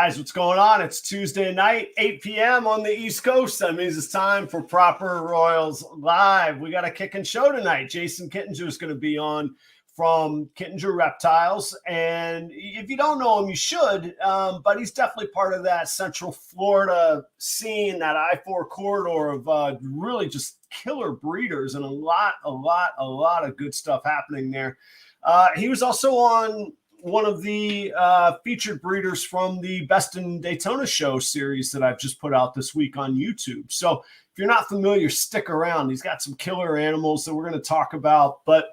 Guys, what's going on? It's Tuesday night, 8 p.m. on the East Coast. That means it's time for Proper Royals Live. We got a kicking show tonight. Jason Kittinger is going to be on from Kittinger Reptiles. And if you don't know him, you should. But he's definitely part of that Central Florida scene, that I-4 corridor of really just killer breeders and a lot of good stuff happening there. He was also on one of the featured breeders from the Best in Daytona show series that I've just put out this week on YouTube. So if you're not familiar, stick around. He's got some killer animals that we're going to talk about, but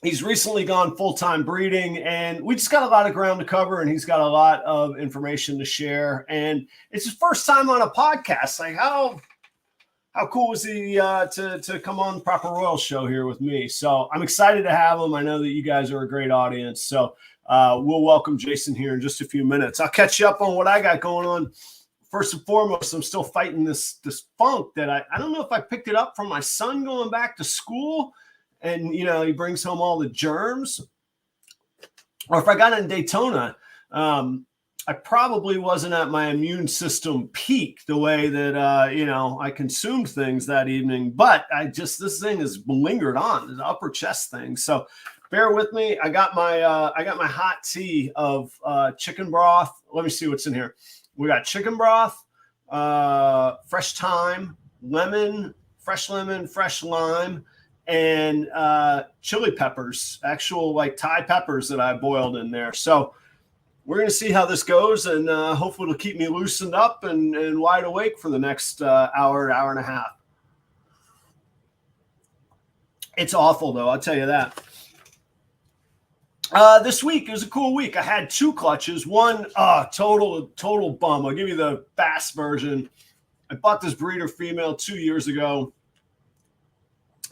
he's recently gone full-time breeding, and we just got a lot of ground to cover, and he's got a lot of information to share. And it's his first time on a podcast. Like, how cool was he to come on the Proper Royal show here with me? So I'm excited to have him. I know that you guys are a great audience. So we'll welcome Jason here in just a few minutes. I'll catch you up on what I got going on. First and foremost, I'm still fighting this funk that I don't know if I picked it up from my son going back to school and, you know, he brings home all the germs, or if I got in Daytona. I probably wasn't at my immune system peak the way that, I consumed things that evening, but this thing has lingered on, the upper chest thing. So bear with me. I got my hot tea of chicken broth. Let me see what's in here. We got chicken broth, fresh thyme, fresh lemon, fresh lime, and chili peppers, actual like Thai peppers that I boiled in there. So we're going to see how this goes, and hopefully it'll keep me loosened up and wide awake for the next hour and a half. It's awful, though, I'll tell you that. This week is a cool week. I had two clutches. One, total bum. I'll give you the fast version. I bought this breeder female 2 years ago.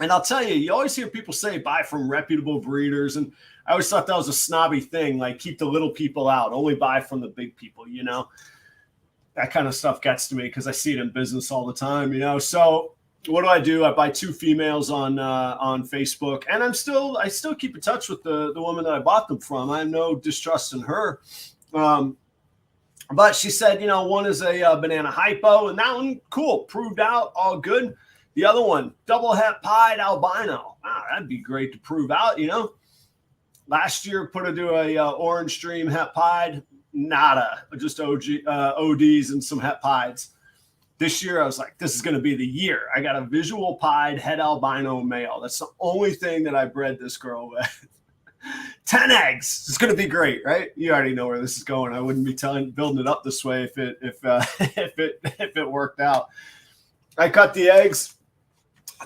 And I'll tell you, you always hear people say buy from reputable breeders. And I always thought that was a snobby thing, like keep the little people out, only buy from the big people, you know. That kind of stuff gets to me because I see it in business all the time, you know. So what do? I buy two females on Facebook, and I still keep in touch with the woman that I bought them from. I have no distrust in her. But she said, you know, one is a banana hypo, and that one, cool, proved out, all good. The other one, double het pied albino. Wow, that'd be great to prove out, you know. Last year, put her to a orange stream het pied, nada, just ODs and some het pieds. This year, I was like, this is going to be the year. I got a visual pied het albino male. That's the only thing that I bred this girl with. 10 eggs. It's going to be great, right? You already know where this is going. I wouldn't be building it up this way if it worked out. I cut the eggs.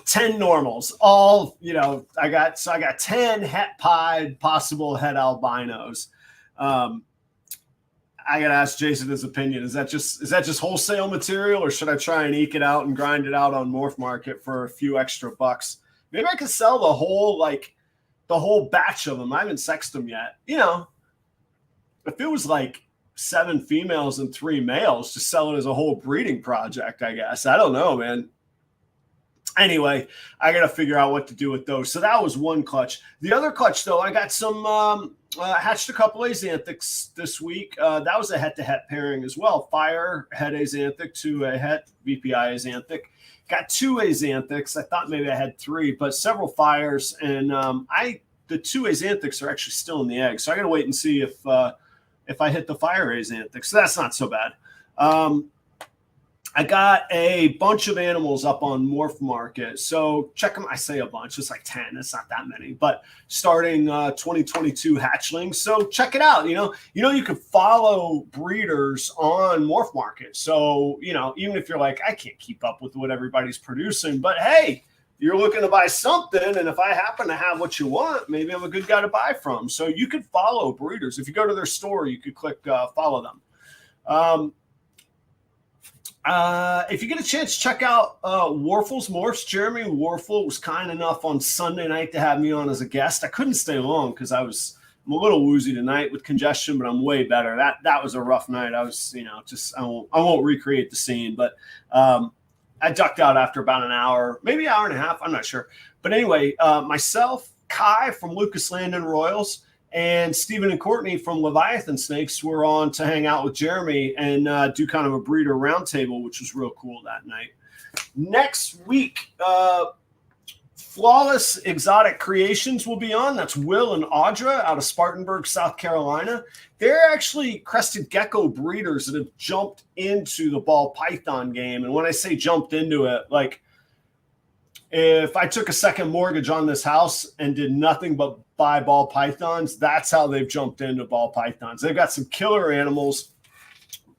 10 normals, all, you know, I got 10 het pied possible het albinos. I got to ask Jason his opinion. Is that just wholesale material, or should I try and eke it out and grind it out on Morph Market for a few extra bucks? Maybe I could sell the whole batch of them. I haven't sexed them yet. You know, if it was like 7 females and 3 males, just sell it as a whole breeding project, I guess. I don't know, man. Anyway, I got to figure out what to do with those. So that was one clutch. The other clutch, though, I got some hatched a couple azanthics this week. That was a het-to-het pairing as well. Fire het azanthic to a het VPI azanthic. Got 2 azanthics. I thought maybe I had 3, but several fires. And the 2 azanthics are actually still in the egg. So I got to wait and see if I hit the fire azanthic. So that's not so bad. I got a bunch of animals up on Morph Market. So check them. I say a bunch. It's like 10. It's not that many. But starting 2022 hatchlings. So check it out. You know, you can follow breeders on Morph Market. So, you know, even if you're like, I can't keep up with what everybody's producing. But, hey, you're looking to buy something. And if I happen to have what you want, maybe I'm a good guy to buy from. So you could follow breeders. If you go to their store, you could click follow them. If you get a chance, check out Warfle's Morphs. Jeremy Warfle was kind enough on Sunday night to have me on as a guest. I couldn't stay long because I'm a little woozy tonight with congestion, but I'm way better. That was a rough night. I was, you know, I won't recreate the scene, but I ducked out after about an hour, maybe an hour and a half. I'm not sure. But anyway, myself, Kai from Lucas Landon Royals, And Stephen and Courtney from Leviathan Snakes were on to hang out with Jeremy and do kind of a breeder roundtable, which was real cool that night. Next week, Flawless Exotic Creations will be on. That's Will and Audra out of Spartanburg, South Carolina. They're actually crested gecko breeders that have jumped into the ball python game. And when I say jumped into it, like if I took a second mortgage on this house and did nothing but buy ball pythons, that's how they've jumped into ball pythons. They've got some killer animals.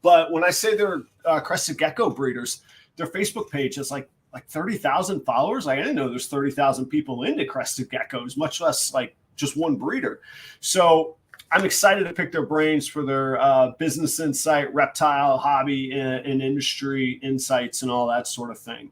But when I say they're crested gecko breeders, their Facebook page is like 30,000 followers. Like, I didn't know there's 30,000 people into crested geckos, much less like just one breeder. So I'm excited to pick their brains for their business insight, reptile, hobby, and industry insights and all that sort of thing.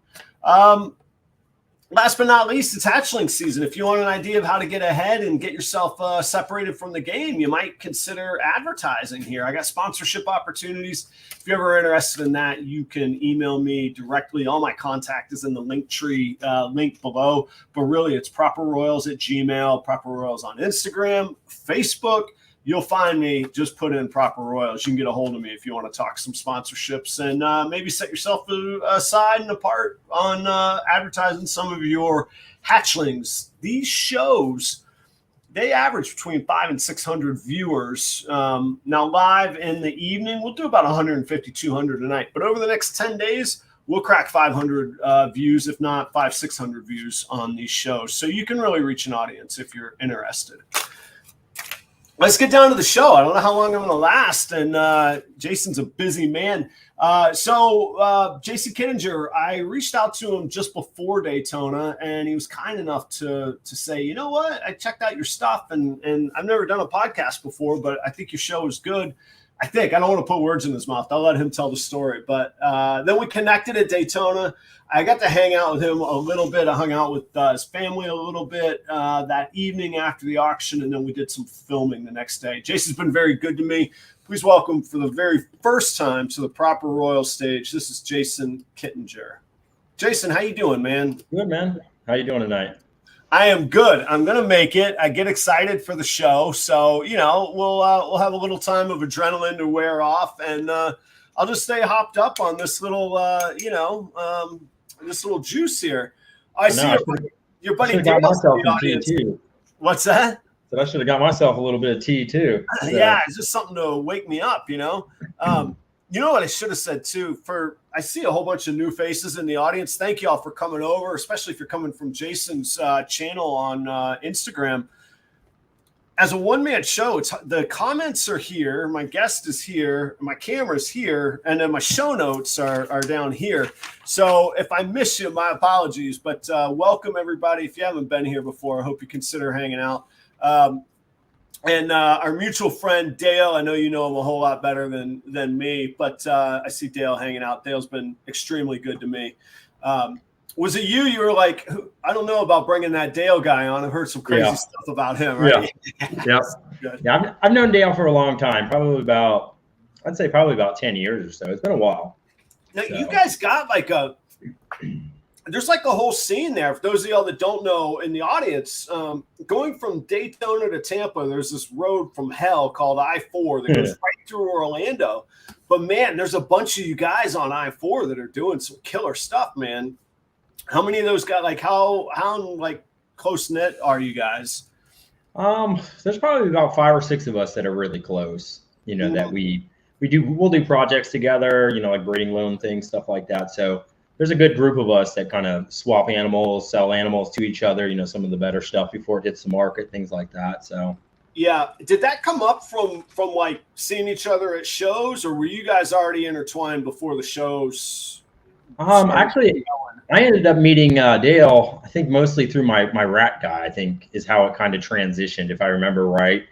Last but not least, it's hatchling season. If you want an idea of how to get ahead and get yourself separated from the game, you might consider advertising here. I got sponsorship opportunities. If you're ever interested in that, you can email me directly. All my contact is in the Linktree link below. But really, it's properroyals@gmail, Proper Royals on Instagram, Facebook. You'll find me. Just put in Proper Royals. You can get a hold of me if you want to talk some sponsorships and maybe set yourself aside and apart on advertising some of your hatchlings. These shows, they average between 500 and 600 viewers. Now, live in the evening, we'll do about 150, 200 a night. But over the next 10 days, we'll crack 500 views, if not 500, 600 views on these shows. So you can really reach an audience if you're interested. Let's get down to the show. I don't know how long I'm going to last, and Jason's a busy man. So Jason Kittinger, I reached out to him just before Daytona, and he was kind enough to say, you know what, I checked out your stuff, and I've never done a podcast before, but I think your show is good. I don't want to put words in his mouth. I'll let him tell the story. But then we connected at Daytona. I got to hang out with him a little bit. I hung out with his family a little bit that evening after the auction, and then we did some filming the next day. Jason's been very good to me. Please welcome for the very first time to the Proper Royal stage. This is Jason Kittinger. Jason, how you doing, man? Good, man. How you doing tonight? I am good. I'm going to make it. I get excited for the show. So, we'll have a little time of adrenaline to wear off, and I'll just stay hopped up on this little, this little juice here. I see your buddy Dale's in the audience. What's that? So I should have got myself a little bit of tea too. So. Yeah, it's just something to wake me up, You know what I should have said too? I see a whole bunch of new faces in the audience. Thank you all for coming over, especially if you're coming from Jason's channel on Instagram. As a one-man show, the comments are here, my guest is here, my camera's here, and then my show notes are down here. So if I miss you, my apologies. But welcome, everybody. If you haven't been here before, I hope you consider hanging out. And our mutual friend, Dale, I know you know him a whole lot better than me, but I see Dale hanging out. Dale's been extremely good to me. Was it you were like, I don't know about bringing that Dale guy on. I've heard some crazy stuff about him, right? Yeah. Yeah, I've known Dale for a long time, I'd say probably about 10 years or so. It's been a while. Now, you guys got there's like a whole scene there. For those of y'all that don't know in the audience, going from Daytona to Tampa, there's this road from hell called I-4 that goes right through Orlando. But man, there's a bunch of you guys on I-4 that are doing some killer stuff, man. How many of those got how close knit are you guys? There's probably about 5 or 6 of us that are really close. That we'll do projects together. Like breeding loan things, stuff like that. So there's a good group of us that kind of swap animals, sell animals to each other. Some of the better stuff before it hits the market, things like that. So. Yeah. Did that come up from like seeing each other at shows, or were you guys already intertwined before the shows? Actually, I ended up meeting Dale, I think mostly through my rat guy, I think is how it kind of transitioned, if I remember right.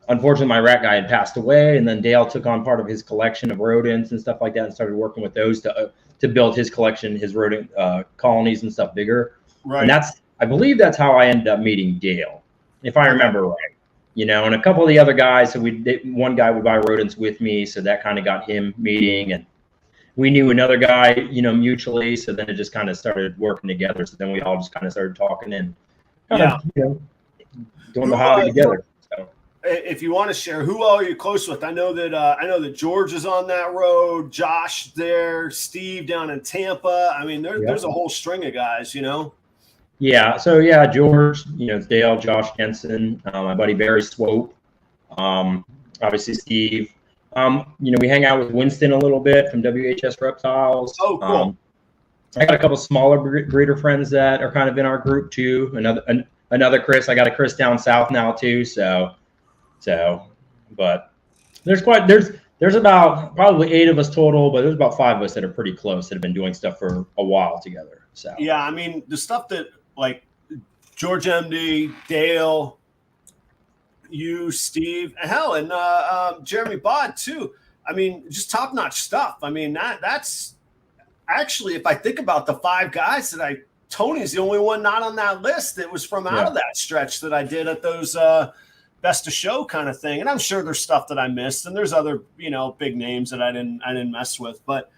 Unfortunately, my rat guy had passed away, and then Dale took on part of his collection of rodents and stuff like that and started working with those to build his collection, his rodent colonies and stuff bigger. Right. And I believe that's how I ended up meeting Dale, if I remember right. And a couple of the other guys, so one guy would buy rodents with me, so that kind of got him meeting, and we knew another guy, mutually. So then it just kind of started working together. So then we all just kind of started talking and doing the hobby together. So. If you want to share, who all are you close with? I know that George is on that road, Josh there, Steve down in Tampa. I mean, there's a whole string of guys, Yeah. So yeah, George, it's Dale, Josh Jensen, my buddy Barry Swope, obviously Steve. We hang out with Winston a little bit from WHS Reptiles. Oh, cool. I got a couple smaller breeder friends that are kind of in our group too. Another Chris. I got a Chris down south now too. So, but there's about probably 8 of us total, but there's about 5 of us that are pretty close that have been doing stuff for a while together. So yeah, I mean the stuff that like George MD, Dale, you, Steve, hell, and Jeremy Bod too. I mean, just top notch stuff. I mean that's actually, if I think about the 5 guys that Tony's the only one not on that list that was from out of that stretch that I did at those best of show kind of thing. And I'm sure there's stuff that I missed, and there's other, big names that I didn't mess with. But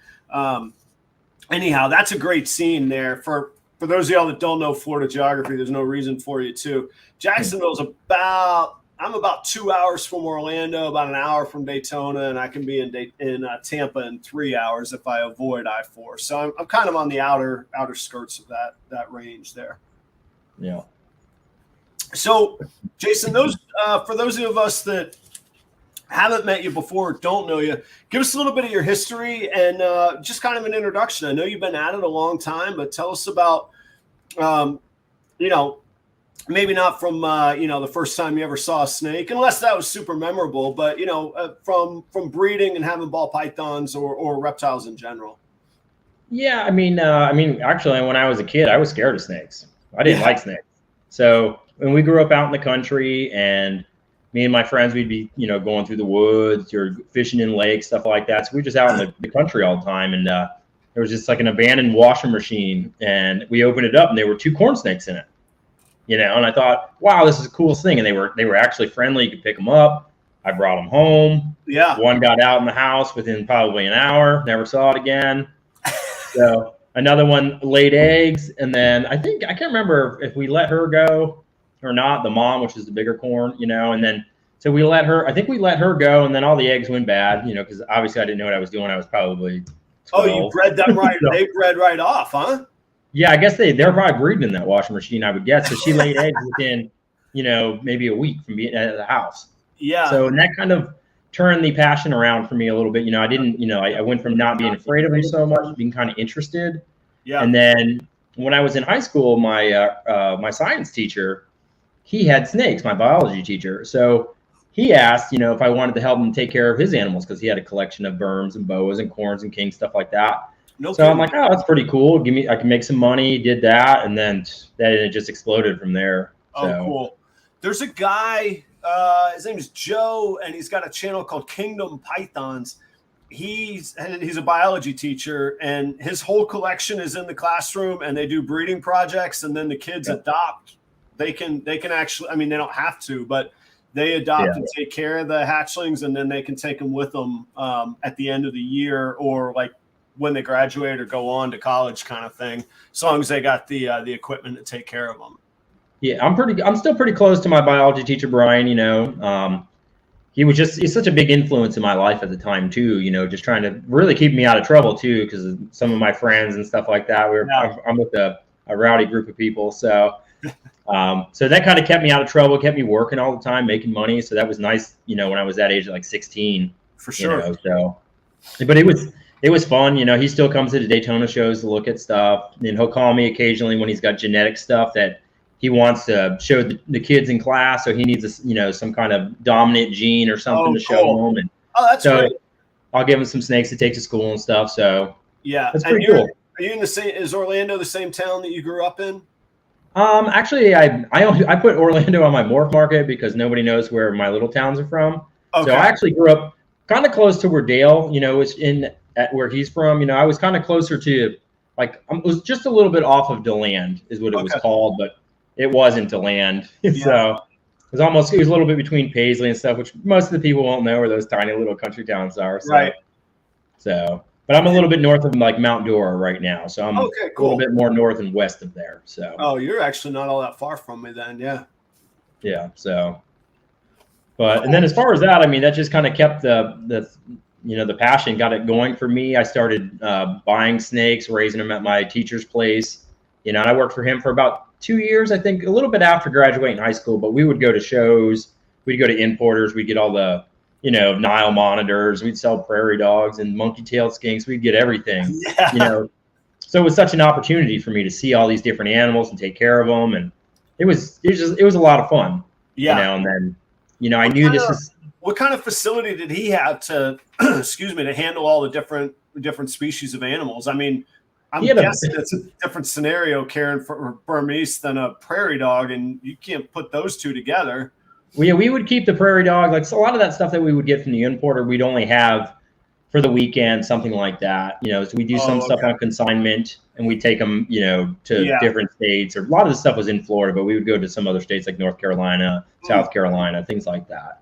anyhow, that's a great scene there. For those of y'all that don't know Florida geography, there's no reason for you to. Jacksonville's I'm about 2 hours from Orlando, about an hour from Daytona, and I can be in Tampa in 3 hours if I avoid I-4. So I'm kind of on the outer skirts of that range there. Yeah. So, Jason, for those of us that haven't met you before, don't know you, give us a little bit of your history and just kind of an introduction. I know you've been at it a long time, but tell us about, maybe not from the first time you ever saw a snake, unless that was super memorable, but from breeding and having ball pythons or reptiles in general. Yeah, I mean, actually, when I was a kid, I was scared of snakes. I didn't like snakes. So when we grew up out in the country, and me and my friends, we'd be going through the woods or fishing in lakes, stuff like that. So we were just out in the country all the time, and there was just like an abandoned washing machine, and we opened it up, and there were 2 corn snakes in it. And I thought, wow, this is the coolest thing. And they were actually friendly. You could pick them up. I brought them home. Yeah. One got out in the house within probably an hour. Never saw it again. So another one laid eggs. And then I can't remember if we let her go or not, the mom, which is the bigger corn, and then, so we let her go. And then all the eggs went bad, because obviously I didn't know what I was doing. I was probably 12. Oh, you bred them right. So, they bred right off, huh? Yeah, I guess they're probably breeding in that washing machine, I would guess. So she laid eggs within, maybe a week from being at the house. Yeah. So and that kind of turned the passion around for me a little bit. I didn't, I went from not being afraid of them so much, being kind of interested. Yeah. And then when I was in high school, my science teacher, he had snakes, my biology teacher. So he asked, if I wanted to help him take care of his animals, because he had a collection of burms and boas and corns and kings, stuff like that. So I'm like, oh, that's pretty cool. I can make some money. Did that, and then it just exploded from there. Oh, cool. There's a guy. His name is Joe, and he's got a channel called Kingdom Pythons. He's a biology teacher, and his whole collection is in the classroom, and they do breeding projects, and then the kids adopt. They can actually. I mean, they don't have to, but they adopt and take care of the hatchlings, and then they can take them with them at the end of the year, or like when they graduate or go on to college kind of thing, as long as they got the equipment to take care of them. Yeah, I'm still pretty close to my biology teacher, Brian. He's such a big influence in my life at the time too, just trying to really keep me out of trouble too, because of some of my friends and stuff like that. I'm with a rowdy group of people. So so that kind of kept me out of trouble, kept me working all the time, making money. So that was nice, when I was that age, like 16. For sure. But it was fun. He still comes to the Daytona shows to look at stuff. And he'll call me occasionally when he's got genetic stuff that he wants to show the kids in class. So he needs some kind of dominant gene or something to show them. And that's great. I'll give him some snakes to take to school and stuff. So yeah, that's pretty cool. Are you in the same? Is Orlando the same town that you grew up in? Actually, I put Orlando on my morph market because nobody knows where my little towns are from. Okay. So I actually grew up kind of close to where Dale, is at where he's from. I was kind of closer to, like, it was just a little bit off of DeLand is what it was called, but it wasn't DeLand. So it was a little bit between Paisley and stuff, which most of the people won't know where those tiny little country towns are. So, right. But I'm a little bit north of like Mount Dora right now. So I'm a little bit more north and west of there. So. Oh, you're actually not all that far from me then. Yeah. Yeah. So, and then as far as that, I mean, that just kind of kept the passion, got it going for me. I started buying snakes, raising them at my teacher's place. And I worked for him for about 2 years, I think, a little bit after graduating high school. But we would go to shows, we'd go to importers, we'd get all the Nile monitors, we'd sell prairie dogs and monkey-tailed skinks, we'd get everything. Yeah. So it was such an opportunity for me to see all these different animals and take care of them, and it was a lot of fun. Yeah. And then I knew this is. What kind of facility did he have to, excuse me, to handle all the different species of animals? I mean, I'm guessing it's a different scenario caring for Burmese than a prairie dog, and you can't put those two together. Well, yeah, we would keep the prairie dog. Like, so a lot of that stuff that we would get from the importer, we'd only have for the weekend, something like that. So we do some stuff on consignment, and we take them, to different states. Or a lot of the stuff was in Florida, but we would go to some other states like North Carolina, South Carolina, things like that.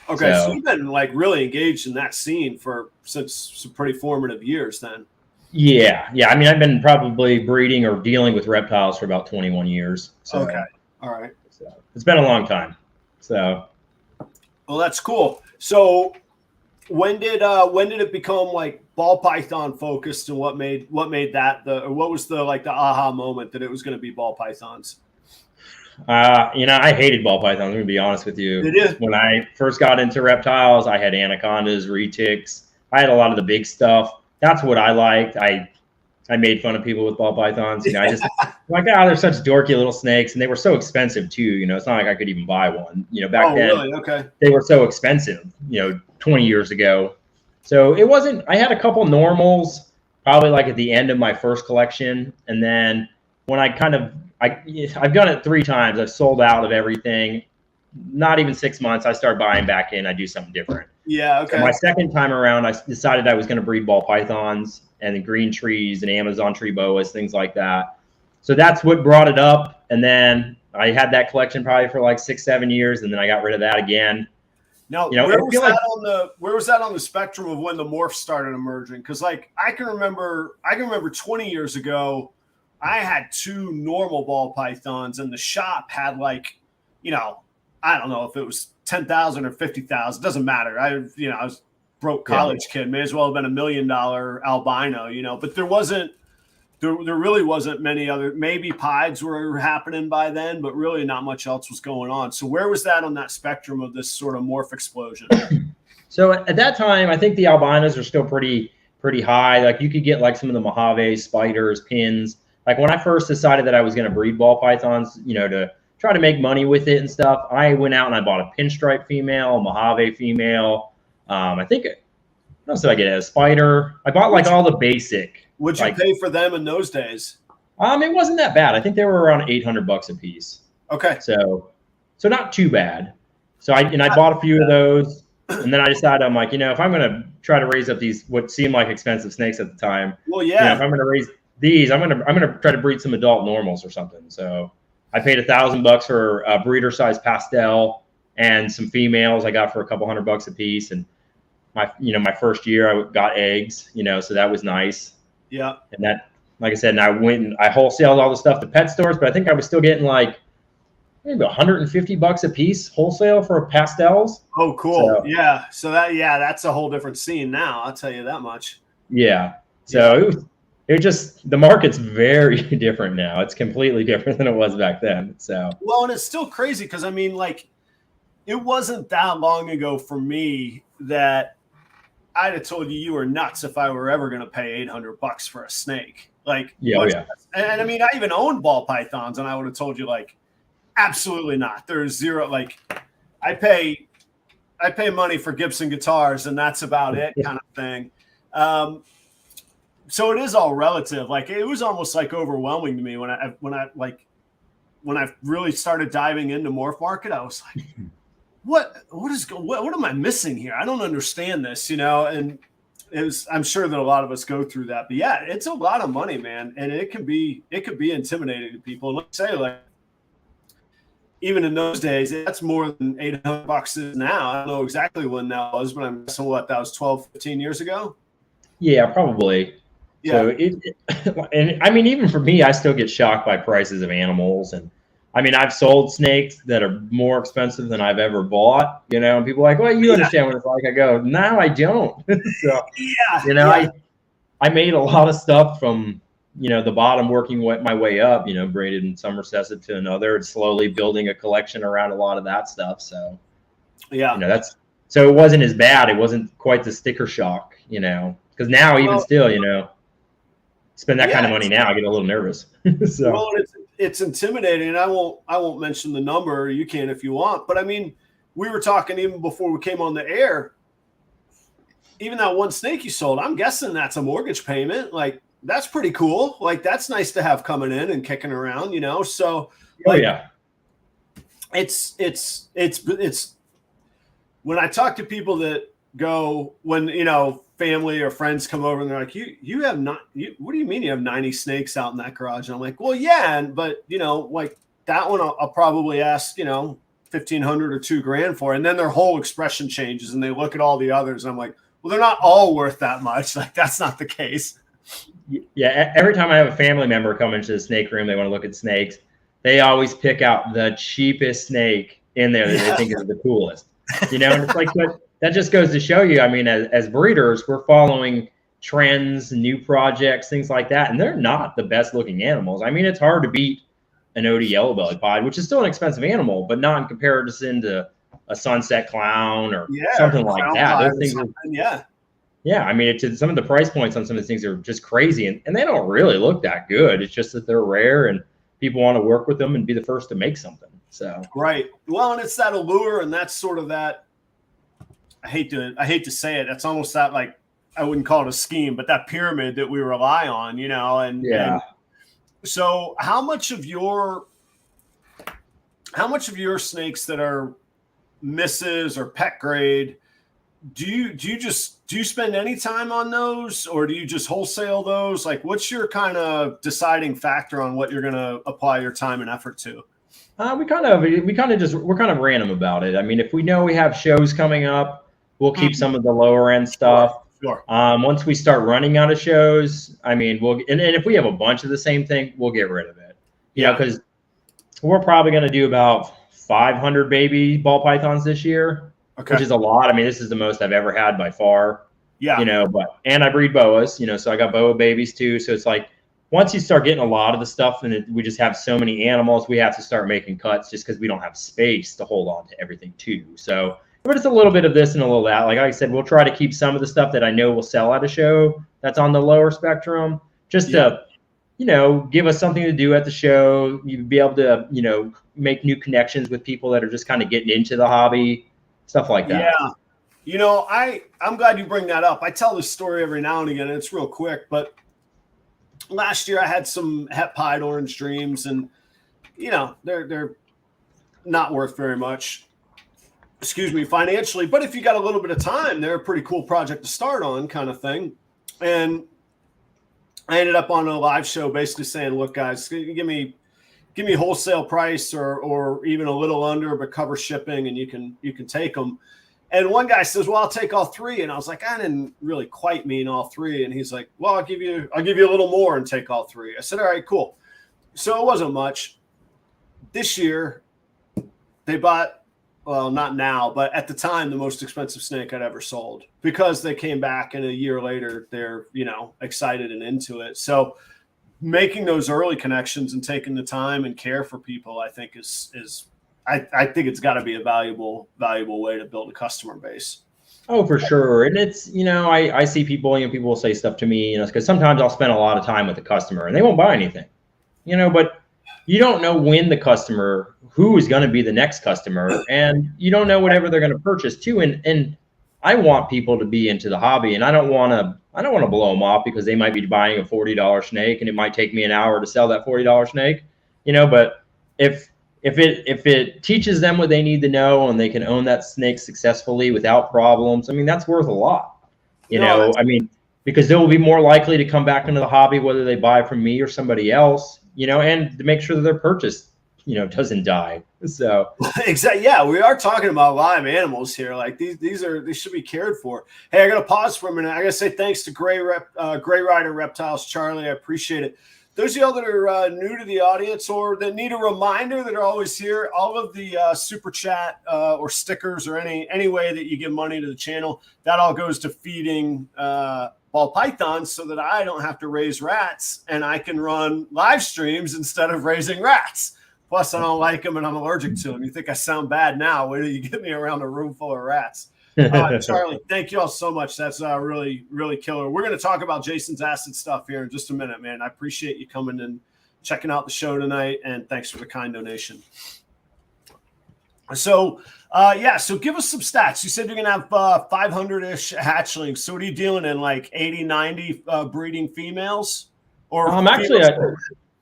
Okay, so you've been like really engaged in that scene since some pretty formative years then. Yeah. I mean, I've been probably breeding or dealing with reptiles for about 21 years. So, okay, all right. So it's been a long time. So, well, that's cool. So, when did it become like ball python focused, and what made that what was the aha moment that it was going to be ball pythons? I hated ball pythons. I'm going to be honest with you. When I first got into reptiles, I had anacondas, retics. I had a lot of the big stuff. That's what I liked. I made fun of people with ball pythons. I just they're such dorky little snakes, and they were so expensive too. It's not like I could even buy one. Back then, really? Okay. They were so expensive. 20 years ago. So it wasn't. I had a couple normals, probably like at the end of my first collection, and then when I've done it 3 times. I've sold out of everything. Not even 6 months. I start buying back in. I do something different. Yeah. Okay. So my second time around, I decided I was going to breed ball pythons and the green trees and Amazon tree boas, things like that. So that's what brought it up. And then I had that collection probably for like 6-7 years, and then I got rid of that again. Now, where was that on the spectrum of when the morphs started emerging? Because I can remember 20 years ago, I had 2 normal ball pythons, and the shop had I don't know if it was 10,000 or 50,000. Doesn't matter. I was broke college kid. May as well have been $1 million albino. But there really wasn't many other. Maybe pieds were happening by then, but really not much else was going on. So where was that on that spectrum of this sort of morph explosion? So at that time, I think the albinos are still pretty high. Like you could get like some of the Mojave spiders, pins. Like when I first decided that I was going to breed ball pythons, to try to make money with it and stuff, I went out and I bought a pinstripe female, a Mojave female. I think, what else did I get? A spider. I bought all the basic. What'd you pay for them in those days? It wasn't that bad. I think they were around $800 a piece. Okay. So not too bad. So I bought a few of those, and then I decided I'm like, if I'm going to try to raise up these what seemed like expensive snakes at the time. Well, yeah. If I'm going to raise these, I'm gonna try to breed some adult normals or something. So I paid $1,000 for a breeder size pastel and some females I got for a couple $100 a piece. And my first year I got eggs, so that was nice. Yeah. And that, like I said, and I went and I wholesaled all the stuff to pet stores, but I think I was still getting maybe $150 a piece wholesale for pastels. Oh, cool. So, yeah. So that's a whole different scene now. I'll tell you that much. Yeah. So the market's very different now. It's completely different than it was back then. So, well, and it's still crazy because it wasn't that long ago for me that I'd have told you were nuts if I were ever going to pay $800 for a snake. And I mean, I even owned ball pythons, and I would have told you absolutely not. There's zero. I pay money for Gibson guitars, and that's about it, kind of thing. So it is all relative. It was almost overwhelming to me when I really started diving into morph market. I was like, what am I missing here? I don't understand this, and I'm sure that a lot of us go through that. But yeah, it's a lot of money, man, and it could be intimidating to people. And let's say even in those days, that's more than $800 now. I don't know exactly when that was, but I'm guessing that was 12, 15 years ago. Yeah, probably. Yeah. So and I mean, even for me, I still get shocked by prices of animals, and I mean, I've sold snakes that are more expensive than I've ever bought, you know, and people are like, well, you understand what it's like. I go, no, I don't. So, Yeah, you know, yeah. I made a lot of stuff from, you know, the bottom, working my way up, you know, braided in some recessive to another, and slowly building a collection around a lot of that stuff. So, Yeah. you know, so it wasn't as bad. It wasn't quite the sticker shock, you know, because now even still, you know, spend that kind of money now, I get a little nervous. So. Well, it's intimidating, and I won't mention the number. You can if you want, but I mean, we were talking even before we came on the air. Even that one snake you sold, I'm guessing that's a mortgage payment. Like, that's pretty cool. Like, that's nice to have coming in and kicking around, you know. So, like, yeah, it's when I talk to people that go, when, you know, family or friends come over and they're like, you have not, what do you mean you have 90 snakes out in that garage? And I'm like, well, yeah, but you know, like that one I'll probably ask, you know, 1,500 or $2,000 for, and then their whole expression changes and they look at all the others. And I'm like, well, they're not all worth that much. Like, that's not the case. Yeah, every time I have a family member come into the snake room, they want to look at snakes. They always pick out the cheapest snake in there that they think is the coolest. You know, and it's like, but that just goes to show you, I mean, as breeders, we're following trends, new projects, things like that, and they're not the best looking animals. I mean, it's hard to beat an OD yellow belly pied, which is still an expensive animal, but not in comparison to a sunset clown or something like that. Those things are, yeah. I mean, some of the price points on some of these things are just crazy, and they don't really look that good. It's just that they're rare and people want to work with them and be the first to make something. So right. Well, and it's that allure, and that's sort of that. I hate to say it. It's almost that, like, I wouldn't call it a scheme, but that pyramid that we rely on, you know, and so how much of your snakes that are misses or pet grade, do you spend any time on those, or do you just wholesale those? Like, what's your kind of deciding factor on what you're going to apply your time and effort to? We're kind of random about it. I mean, if we know we have shows coming up, we'll keep some of the lower end stuff. Sure. Once we start running out of shows, I mean, and if we have a bunch of the same thing, we'll get rid of it. You know, because we're probably going to do about 500 baby ball pythons this year, which is a lot. I mean, this is the most I've ever had by far. Yeah. You know, and I breed boas, you know, so I got boa babies too. So it's like, once you start getting a lot of the stuff and we just have so many animals, we have to start making cuts just because we don't have space to hold on to everything too. So, but it's a little bit of this and a little that. Like I said, we'll try to keep some of the stuff that I know will sell at a show that's on the lower spectrum, just to, you know, give us something to do at the show. You'd be able to, you know, make new connections with people that are just kind of getting into the hobby, stuff like that. Yeah. You know, I'm glad you bring that up. I tell this story every now and again, and it's real quick, but last year I had some het pied orange dreams, and you know, they're not worth very much, financially, but if you got a little bit of time, they're a pretty cool project to start on, kind of thing. And I ended up on a live show basically saying, look, guys, give me wholesale price or even a little under, but cover shipping, and you can take them. And one guy says, well, I'll take all three. And I was like, I didn't really quite mean all three. And he's like, well, I'll give you a little more and take all three. I said, all right, cool. So it wasn't much. This year, they bought, well, not now, but at the time, the most expensive snake I'd ever sold, because they came back and a year later, they're, you know, excited and into it. So making those early connections and taking the time and care for people, I think I think it's got to be a valuable way to build a customer base. Oh, for sure. And it's, you know, I see people, you know, people will say stuff to me, you know, because sometimes I'll spend a lot of time with the customer and they won't buy anything, you know, but you don't know when the customer, who is going to be the next customer, and you don't know whatever they're going to purchase too. And I want people to be into the hobby, and I don't want to blow them off because they might be buying a $40 snake and it might take me an hour to sell that $40 snake, you know, but if it teaches them what they need to know and they can own that snake successfully without problems, I mean, that's worth a lot, you know, I mean, because they will be more likely to come back into the hobby, whether they buy from me or somebody else, you know, and to make sure that their purchase, you know, doesn't die. So exactly. Yeah. We are talking about live animals here. Like these should be cared for. Hey, I got to pause for a minute. I got to say thanks to Gray Rider Reptiles, Charlie. I appreciate it. those of y'all that are new to the audience or that need a reminder that are always here, all of the super chat or stickers or any way that you give money to the channel, that all goes to feeding ball pythons so that I don't have to raise rats and I can run live streams instead of raising rats. Plus, I don't like them and I'm allergic to them. You think I sound bad now? Wait till you get me around a room full of rats. Charlie, thank you all so much. That's really, really killer. We're going to talk about Jason's acid stuff here in just a minute, man. I appreciate you coming and checking out the show tonight, and thanks for the kind donation. So, so give us some stats. You said you're going to have 500-ish hatchlings. So what are you dealing in, like 80, 90 breeding females? Or actually,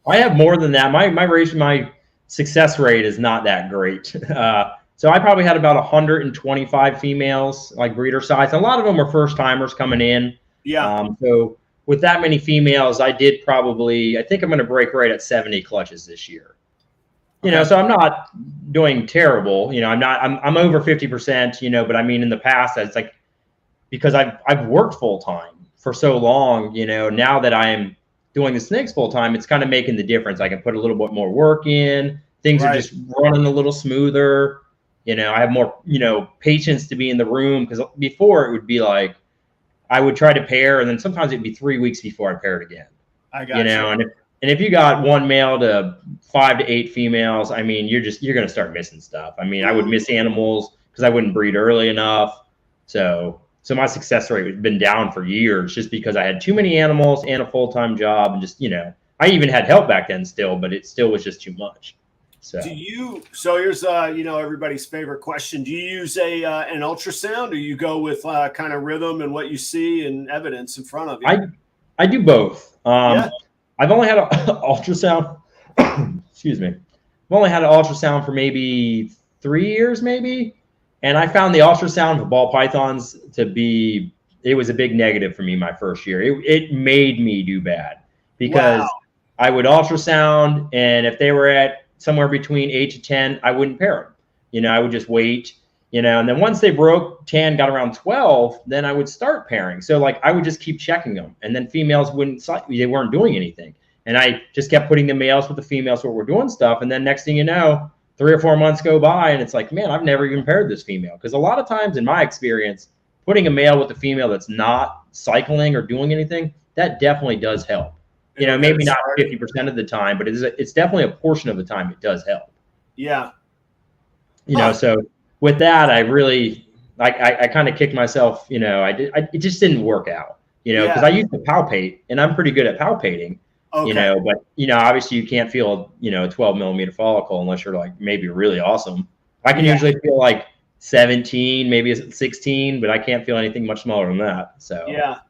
I have more than that. My success rate is not that great. So I probably had about 125 females, like breeder size. A lot of them are first timers coming in. Yeah. So with that many females, I think I'm going to break right at 70 clutches this year. You know, so I'm not doing terrible. You know, I'm over 50%, you know, but I mean, in the past, it's like, because I've worked full time for so long, you know, now that I'm doing the snakes full time, it's kind of making the difference. I can put a little bit more work in. Things are just running a little smoother. You know, I have more, you know, patience to be in the room, because before it would be like I would try to pair, and then sometimes it'd be 3 weeks before I paired again. I got you know, and if you got one male to 5 to 8 females, I mean, you're going to start missing stuff. I mean, I would miss animals because I wouldn't breed early enough. So my success rate has been down for years just because I had too many animals and a full-time job, and just, you know, I even had help back then still, but it still was just too much. So here's you know, everybody's favorite question. Do you use an ultrasound, or you go with kind of rhythm and what you see and evidence in front of you? I do both. I've only had an ultrasound. Excuse me. I've only had an ultrasound for maybe 3 years, maybe. And I found the ultrasound for ball pythons it was a big negative for me my first year. It made me do bad, because I would ultrasound, and if they were at somewhere between 8 to 10, I wouldn't pair them. You know, I would just wait, you know, and then once they broke 10, got around 12, then I would start pairing. So like I would just keep checking them, and then females they weren't doing anything. And I just kept putting the males with the females where we're doing stuff. And then next thing you know, 3 or 4 months go by, and it's like, man, I've never even paired this female. Because a lot of times in my experience, putting a male with a female that's not cycling or doing anything, that definitely does help. You know, maybe not 50% of the time, but it's definitely a portion of the time it does help. Yeah. You know, so with that, I really, I kind of kicked myself, you know, it just didn't work out, you know, because I used to palpate, and I'm pretty good at palpating, you know, but, you know, obviously you can't feel, you know, a 12 millimeter follicle unless you're like maybe really awesome. I can usually feel like 17, maybe 16, but I can't feel anything much smaller than that. So, yeah.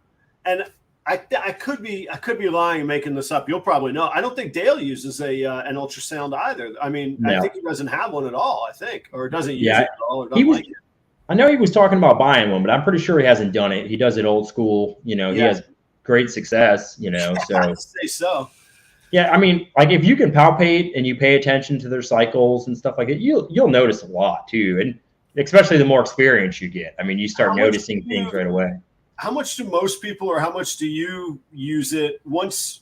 And I could be lying and making this up. You'll probably know. I don't think Dale uses an ultrasound either. I mean, I think he doesn't have one at all, I think, or doesn't use it at all, or doesn't like it. I know he was talking about buying one, but I'm pretty sure he hasn't done it. He does it old school. You know, he has great success, you know. So I'd say so. Yeah, I mean, like if you can palpate and you pay attention to their cycles and stuff like that, you'll notice a lot too. And especially the more experience you get. I mean, you start noticing things right away. How much do most people, or how much do you use it once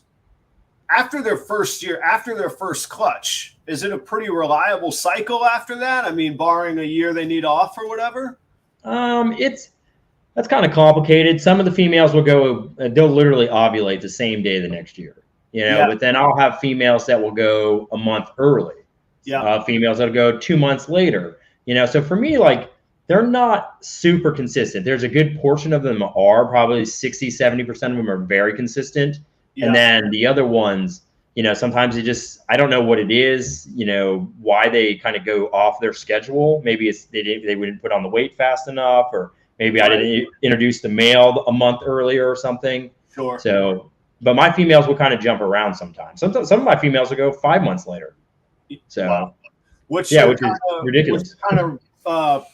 after their first year, after their first clutch? Is it a pretty reliable cycle after that? I mean, barring a year they need off or whatever? That's kind of complicated. Some of the females will go, they'll literally ovulate the same day the next year, you know, but then I'll have females that will go a month early. Yeah. Females that'll go 2 months later, you know. So for me, like, they're not super consistent. There's a good portion of them are probably 60, 70% of them are very consistent. Yeah. And then the other ones, you know, sometimes I don't know what it is, you know, why they kind of go off their schedule. Maybe it's they didn't put on the weight fast enough, or maybe I didn't introduce the male a month earlier or something. Sure. So, but my females will kind of jump around sometimes. Some of my females will go 5 months later. So, which is ridiculous. Which kind of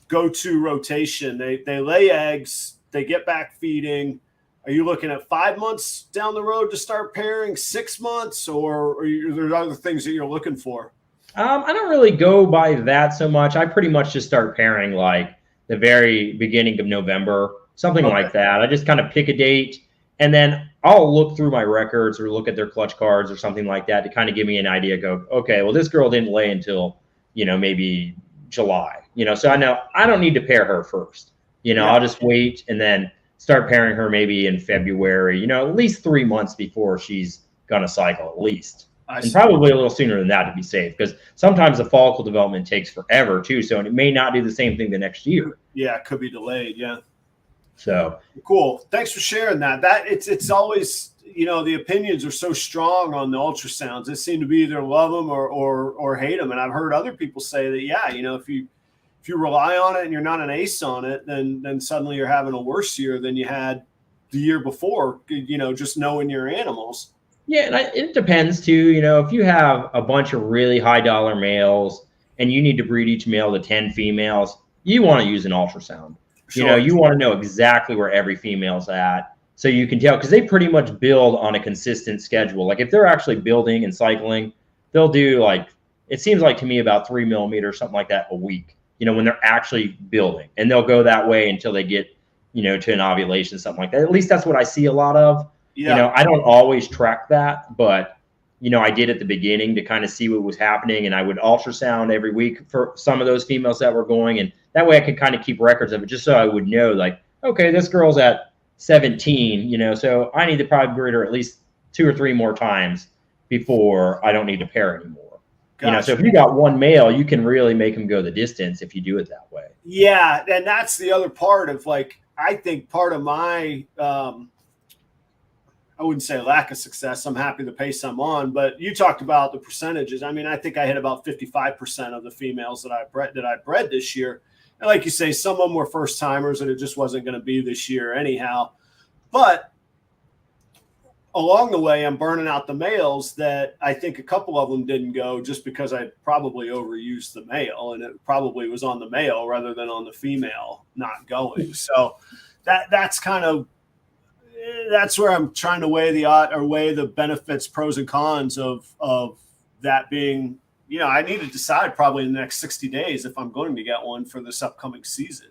go-to rotation. They lay eggs, they get back feeding. Are you looking at 5 months down the road to start pairing, 6 months, or are there other things that you're looking for? I don't really go by that so much. I pretty much just start pairing like the very beginning of November, something like that. I just kind of pick a date, and then I'll look through my records or look at their clutch cards or something like that to kind of give me an idea. Go, okay, well, this girl didn't lay until, maybe July, so I know I don't need to pair her first. I'll just wait and then start pairing her maybe in February, at least 3 months before she's going to cycle, at least. And probably a little sooner than that to be safe, because sometimes the follicle development takes forever too. So it may not do the same thing the next year. Yeah, it could be delayed. Yeah. So cool. Thanks for sharing that. It's always, the opinions are so strong on the ultrasounds. They seem to be either love them or hate them. And I've heard other people say that, yeah, if you rely on it and you're not an ace on it, then suddenly you're having a worse year than you had the year before, just knowing your animals. Yeah, and it depends too. If you have a bunch of really high dollar males and you need to breed each male to 10 females, you want to use an ultrasound. Sure. You want to know exactly where every female's at, so you can tell, because they pretty much build on a consistent schedule. Like if they're actually building and cycling, they'll do it seems like to me about 3 millimeters, something like that a week, when they're actually building, and they'll go that way until they get, to an ovulation, something like that. At least that's what I see a lot of. Yeah. I don't always track that, but I did at the beginning to kind of see what was happening, and I would ultrasound every week for some of those females that were going, and that way I could kind of keep records of it, just so I would know, okay, this girl's at 17, so I need to probably breed her at least 2 or 3 more times before I don't need to pair anymore. Gotcha. So if you got one male, you can really make him go the distance if you do it that way. Yeah, and that's the other part of I think part of my I wouldn't say lack of success. I'm happy the pace I'm on, but you talked about the percentages. I mean, I think I hit about 55% of the females that I bred this year. And like you say, some of them were first timers and it just wasn't going to be this year anyhow. But along the way, I'm burning out the males that I think a couple of them didn't go just because I probably overused the male, and it probably was on the male rather than on the female not going. So that's where I'm trying to weigh the benefits, pros and cons of that being, I need to decide probably in the next 60 days if I'm going to get one for this upcoming season,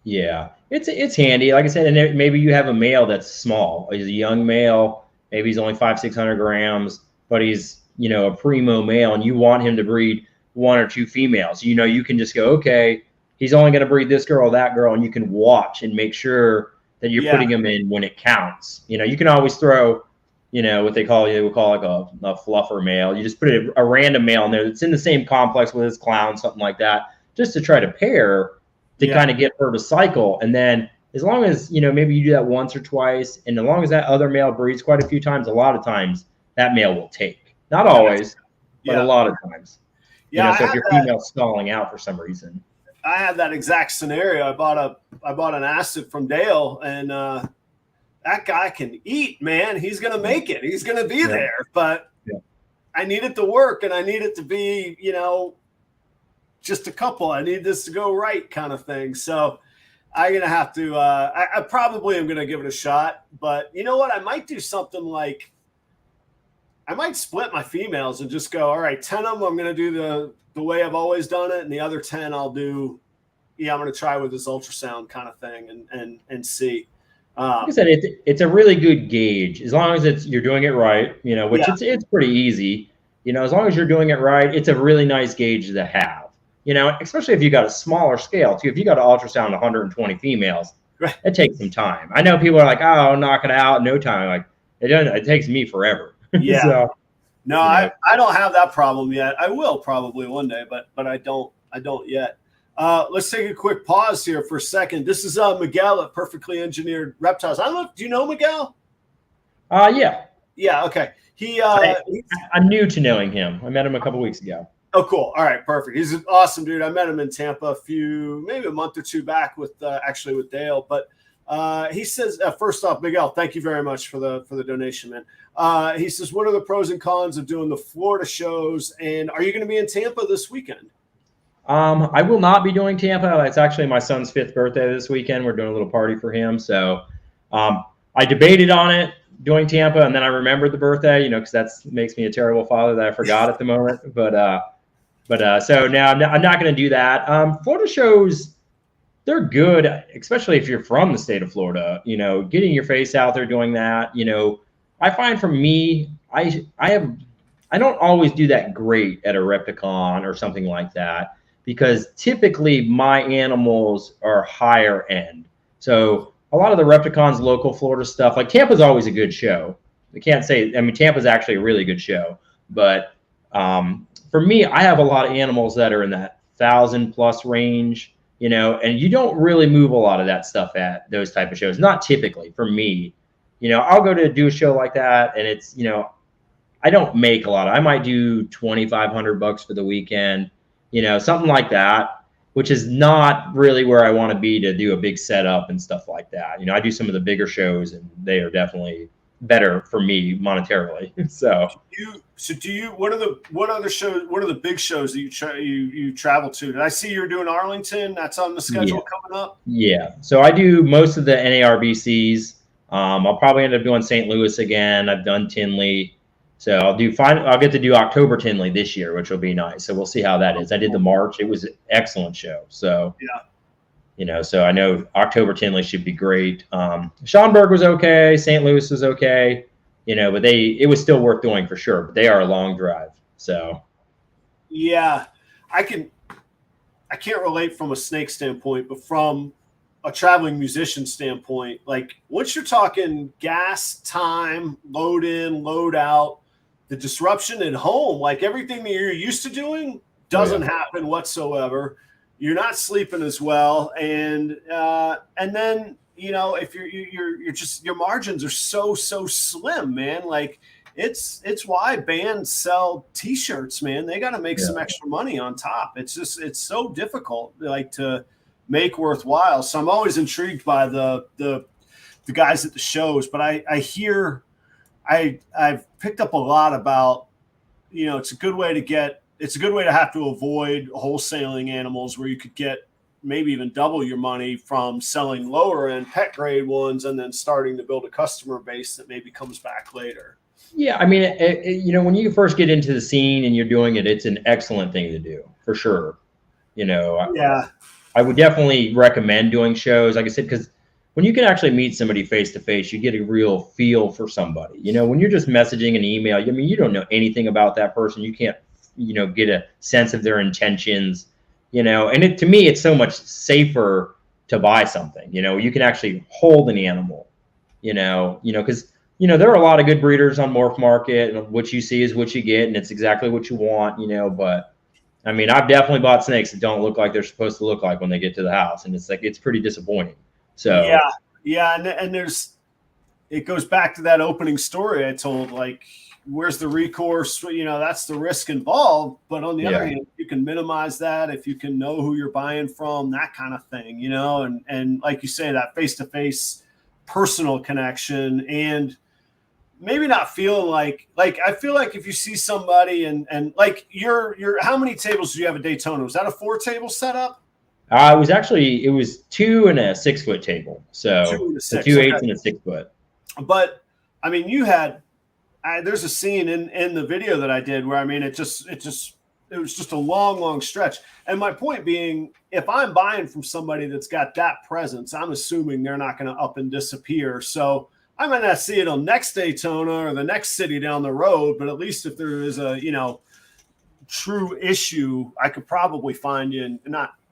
Yeah, it's handy. Like I said, and maybe you have a male that's small. He's a young male. Maybe he's only 500-600 grams, but he's, a primo male, and you want him to breed 1 or 2 females. You can just go, okay, he's only going to breed this girl, that girl, and you can watch and make sure that you're putting them in when it counts. You can always throw, what they call a fluffer male. You just put a random male in there that's in the same complex with his clown, something like that, just to try to pair to kind of get her to cycle. And then as long as, maybe you do that once or twice, and as long as that other male breeds quite a few times, a lot of times that male will take. Not always, but a lot of times. Yeah. So if your female's stalling out for some reason. I had that exact scenario. I bought an asset from Dale, and that guy can eat, man. He's going to make it. He's going to be there, but I need it to work, and I need it to be, just a couple. I need this to go right kind of thing. So I'm going to have to, I probably am going to give it a shot, but you know what? I might do something like, I might split my females and just go, all right, 10 of them, I'm going to do the way I've always done it. And the other 10 I'll do, I'm going to try with this ultrasound kind of thing and see. Like I said, it's a really good gauge as long as you're doing it right, which it's pretty easy, as long as you're doing it right, it's a really nice gauge to have. Especially if you got a smaller scale too. If you got to ultrasound 120 females, it takes some time. I know people are like, "Oh, knock it out in no time." Like it takes me forever. Yeah. So, no, I don't have that problem yet. I will probably one day, but I don't yet. Let's take a quick pause here for a second. This is Miguel at Perfectly Engineered Reptiles. I don't know. Do you know Miguel? Yeah. Yeah. Okay. I'm new to knowing him. I met him a couple weeks ago. Oh, cool. All right, perfect. He's an awesome dude. I met him in Tampa maybe a month or two back with Dale. But he says, first off, Miguel, thank you very much for the donation, man. He says, what are the pros and cons of doing the Florida shows? And are you going to be in Tampa this weekend? I will not be doing Tampa. It's actually my son's 5th birthday this weekend. We're doing a little party for him. So I debated on it, doing Tampa, and then I remembered the birthday, because that makes me a terrible father that I forgot at the moment. But so now I'm not going to do that. Florida shows, they're good, especially if you're from the state of Florida, you know, getting your face out there doing that. You know, I find for me, I don't always do that great at a Repticon or something like that, because typically my animals are higher end. So a lot of the Repticons, local Florida stuff, like Tampa's always a good show. I can't say, I mean, Tampa's actually a really good show, but for me, I have a lot of animals that are in that 1,000+ range, you know, and you don't really move a lot of that stuff at those type of shows. Not typically for me, you know. I'll go to do a show like that, and it's, you know, I don't make a lot. I might do $2,500 for the weekend, you know, something like that, which is not really where I want to be to do a big setup and stuff like that. You know, I do some of the bigger shows, and they are definitely better for me monetarily. So what other shows, what are the big shows that you travel to? Did I see you're doing Arlington? That's on the schedule coming up? Yeah. So I do most of the NARBCs. I'll probably end up doing St. Louis again. I've done Tinley. So I'll get to do October Tinley this year, which will be nice. So we'll see how that is. I did the March. It was an excellent show. So yeah. You know, so I know October Tinley should be great. Schaumburg was okay. St. Louis was okay. You know, but it was still worth doing for sure. But they are a long drive. So yeah, I can't relate from a snake standpoint, but from a traveling musician standpoint, like once you're talking gas, time, load in, load out, the disruption at home, like everything that you're used to doing doesn't happen whatsoever. You're not sleeping as well, and then, you know, if you're just, your margins are so slim, man. Like it's why bands sell T-shirts, man. They got to make some extra money on top. It's so difficult, like, to make worthwhile. So I'm always intrigued by the guys at the shows, but I've picked up a lot about, you know, it's a good way to have to avoid wholesaling animals, where you could get maybe even double your money from selling lower end pet grade ones and then starting to build a customer base that maybe comes back later. Yeah, I mean, you know, when you first get into the scene and you're doing it, it's an excellent thing to do for sure. You know, yeah, I would definitely recommend doing shows, like I said, because when you can actually meet somebody face to face, you get a real feel for somebody. You know, when you're just messaging an email, I mean, you don't know anything about that person. You can't, you know, get a sense of their intentions, you know, and to me, it's so much safer to buy something. You know, you can actually hold an animal, you know, because, you know, there are a lot of good breeders on Morph Market, and what you see is what you get, and it's exactly what you want, you know. But I mean, I've definitely bought snakes that don't look like they're supposed to look like when they get to the house, and it's like, it's pretty disappointing. So yeah, and it goes back to that opening story I told, like, where's the recourse? You know, that's the risk involved. But on the other hand, you can minimize that if you can know who you're buying from, that kind of thing, you know, and like you say, that face-to-face personal connection, and maybe not feeling like I feel like if you see somebody and like you're how many tables do you have at Daytona? Was that a 4-table setup? It was 2 and a 6-foot table. So 2 and a 6, 2 8s and a 6-foot. But I mean, you had, there's a scene in the video that I did where, I mean, it was just a long stretch. And my point being, if I'm buying from somebody that's got that presence, I'm assuming they're not going to up and disappear. So I might not see it on next Daytona or the next city down the road, but at least if there is a, you know, true issue, I could probably find you, and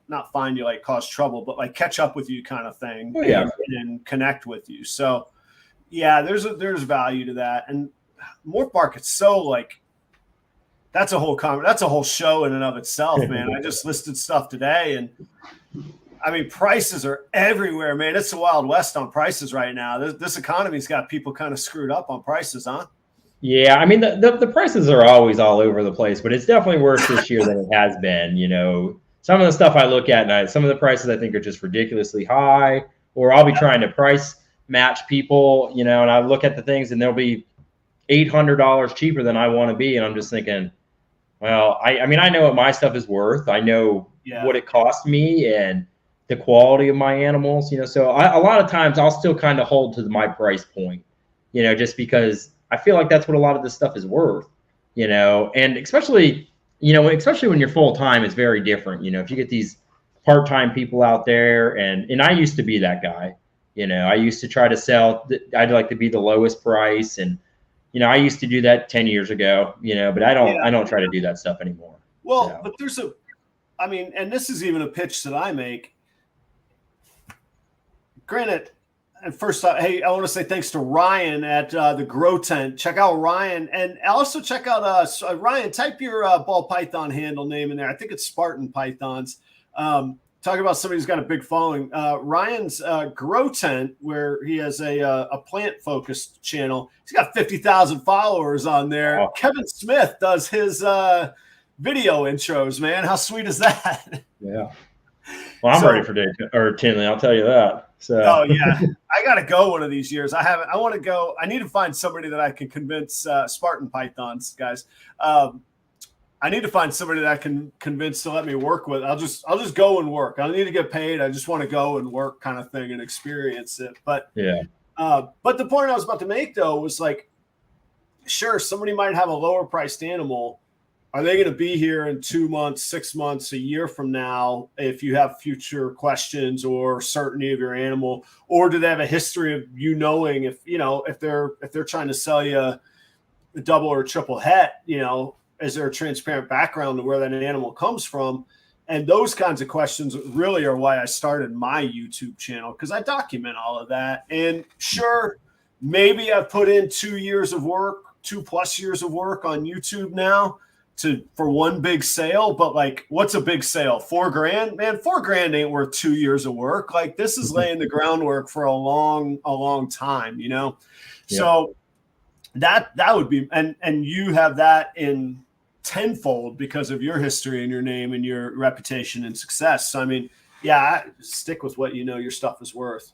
not find you like cause trouble, but like catch up with you kind of thing. Oh, yeah. and connect with you. So yeah, there's value to that. And Morph Market's so, like, that's a whole show in and of itself, man. I just listed stuff today, and I mean, prices are everywhere, man. It's the Wild West on prices right now. This economy's got people kind of screwed up on prices, huh? Yeah, I mean, the prices are always all over the place, but it's definitely worse this year than it has been. You know, some of the stuff I look at, and some of the prices I think are just ridiculously high, or I'll be trying to price match people, you know, and I look at the things and they'll be $800 cheaper than I want to be. And I'm just thinking, well, I mean, I know what my stuff is worth. I know what it cost me and the quality of my animals, you know, so a lot of times I'll still kind of hold to my price point, you know, just because I feel like that's what a lot of this stuff is worth, you know, and especially when you're full time, it's very different. You know, if you get these part-time people out there. And I used to be that guy. You know, I used to try to sell. I'd like to be the lowest price. And, you know, I used to do that 10 years ago, you know, but I don't try to do that stuff anymore. Well, but I mean, and this is even a pitch that I make. Granted, and first, hey, I want to say thanks to Ryan at the Grow Tent. Check out Ryan, and also check out Ryan. Type your ball python handle name in there. I think it's Spartan Pythons. Talking about somebody who's got a big following. Ryan's Grow Tent, where he has a plant focused channel. He's got 50,000 followers on there. Wow. Kevin Smith does his video intros. Man, how sweet is that? Yeah. Well, I'm ready for Daytona or Tinley. I'll tell you that. So. Oh yeah, I got to go one of these years. I want to go. I need to find somebody that I can convince. Spartan Pythons, guys. I need to find somebody that I can convince to let me work with. I'll just go and work. I don't need to get paid. I just want to go and work, kind of thing, and experience it. But yeah. But the point I was about to make though was like, sure, somebody might have a lower priced animal. Are they going to be here in 2 months, 6 months, a year from now if you have future questions or certainty of your animal? Or do they have a history of you knowing if they're trying to sell you a double or triple het, you know, is there a transparent background to where that animal comes from? And those kinds of questions really are why I started my YouTube channel, because I document all of that. And sure, maybe I've put in 2 years of work, 2+ years of work on YouTube now for one big sale, but like, what's a big sale? $4,000, man. $4,000 ain't worth 2 years of work. Like, this is laying the groundwork for a long time, you know? Yeah. So that would be, and you have that in tenfold because of your history and your name and your reputation and success. So, I mean, yeah, stick with what you know your stuff is worth.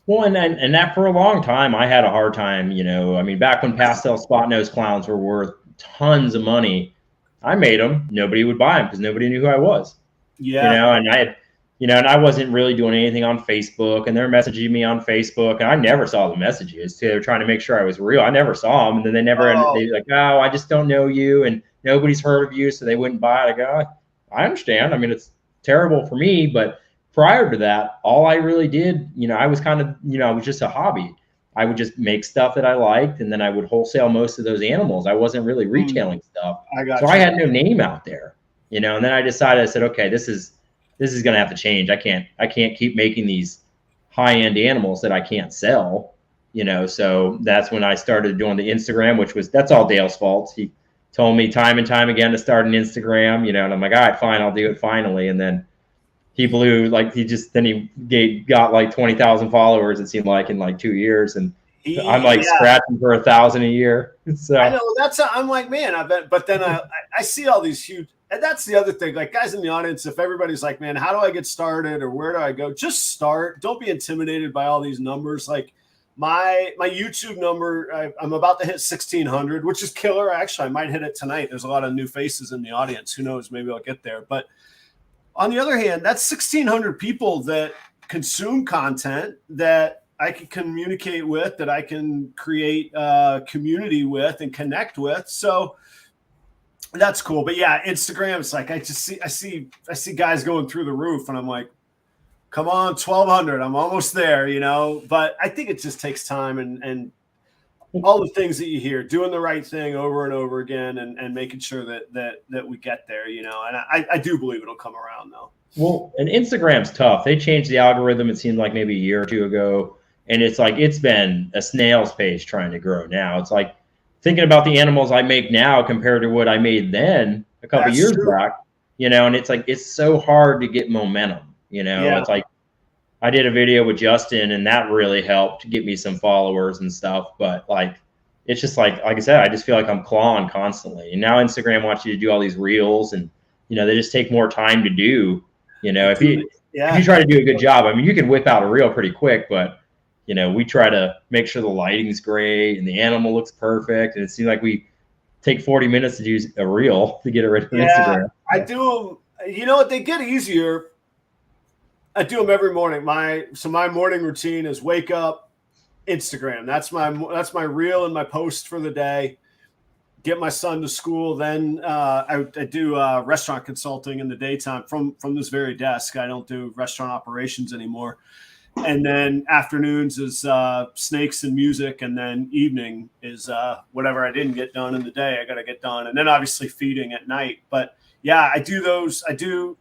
Well, and that for a long time, I had a hard time, you know, I mean, back when pastel spot nose clowns were worth tons of money, I made them. Nobody would buy them because nobody knew who I was. Yeah. You know, and I had, you know, and I wasn't really doing anything on Facebook, and they're messaging me on Facebook, and I never saw the messages. They were trying to make sure I was real. I never saw them, and then they never, they like, oh, I just don't know you, and nobody's heard of you, so they wouldn't buy it. I go, I understand. I mean, it's terrible for me, but prior to that, all I really did, you know, I was kind of, you know, it was just a hobby. I would just make stuff that I liked, and then I would wholesale most of those animals. I wasn't really retailing stuff. I had no name out there, you know, and then I decided, I said, okay, this is going to have to change. I can't keep making these high-end animals that I can't sell, you know. So that's when I started doing the Instagram, that's all Dale's fault. He told me time and time again to start an Instagram, you know, and I'm like, all right, fine, I'll do it finally. And then he blew, like, he got like 20,000 followers, it seemed like, in like 2 years. And I'm like scratching for 1,000 a year. So I know I'm like, man, I bet, but then I see all these huge, and that's the other thing, like, guys in the audience, if everybody's like, man, how do I get started or where do I go? Just start. Don't be intimidated by all these numbers. Like my YouTube number, I'm about to hit 1,600, which is killer. Actually, I might hit it tonight. There's a lot of new faces in the audience. Who knows? Maybe I'll get there. But on the other hand, that's 1,600 people that consume content that I can communicate with, that I can create a community with and connect with. So that's cool. But yeah, Instagram, it's like, I see guys going through the roof, and I'm like, come on, 1,200. I'm almost there, you know. But I think it just takes time and all the things that you hear, doing the right thing over and over again, and making sure that we get there, you know. And I do believe it'll come around though. Well, and Instagram's tough. They changed the algorithm, it seemed like maybe a year or two ago. And it's like, it's been a snail's pace trying to grow now. It's like thinking about the animals I make now compared to what I made then a couple years back, you know, and it's like, it's so hard to get momentum, you know. Yeah. It's like, I did a video with Justin, and that really helped get me some followers and stuff. But like, it's just like I said, I just feel like I'm clawing constantly. And now Instagram wants you to do all these reels, and, you know, they just take more time to do, you know, if you try to do a good job. I mean, you can whip out a reel pretty quick, but, you know, we try to make sure the lighting's great and the animal looks perfect. And it seems like we take 40 minutes to do a reel to get it ready for Instagram. I do them. You know what? They get easier. I do them every morning. My morning routine is wake up, Instagram. That's my reel and my post for the day. get my son to school. Then I do restaurant consulting in the daytime from this very desk. I don't do restaurant operations anymore. And then afternoons is snakes and music. And then evening is whatever I didn't get done in the day, I got to get done. And then obviously feeding at night. But yeah, I do those. I do.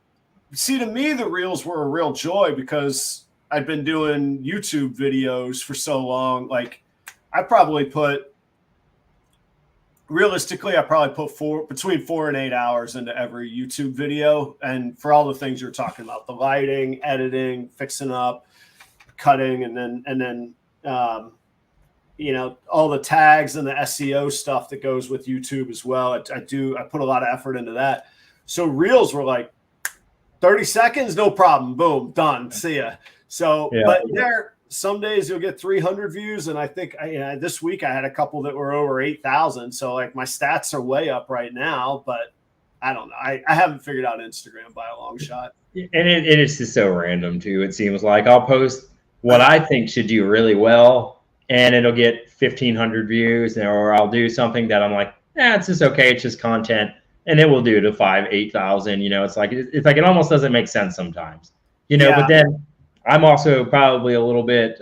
See, to me, the reels were a real joy because I'd been doing YouTube videos for so long. Like I probably put, realistically, I probably put between 4 and 8 hours into every YouTube video. And for all the things you're talking about, the lighting, editing, fixing up, cutting, and then you know, all the tags and the SEO stuff that goes with YouTube as well. I put a lot of effort into that. So reels were like 30 seconds, no problem. Boom, done. See ya. So, yeah. But some days you'll get 300 views. And I think this week I had a couple that were over 8,000. So like my stats are way up right now, but I don't know. I haven't figured out Instagram by a long shot. And it is just so random too. It seems like I'll post what I think should do really well and it'll get 1,500 views, or I'll do something that I'm like, it's just okay. It's just content. And it will do to 5,000, 8,000. You know, it's like it almost doesn't make sense sometimes, you know. Yeah. But then I'm also probably a little bit,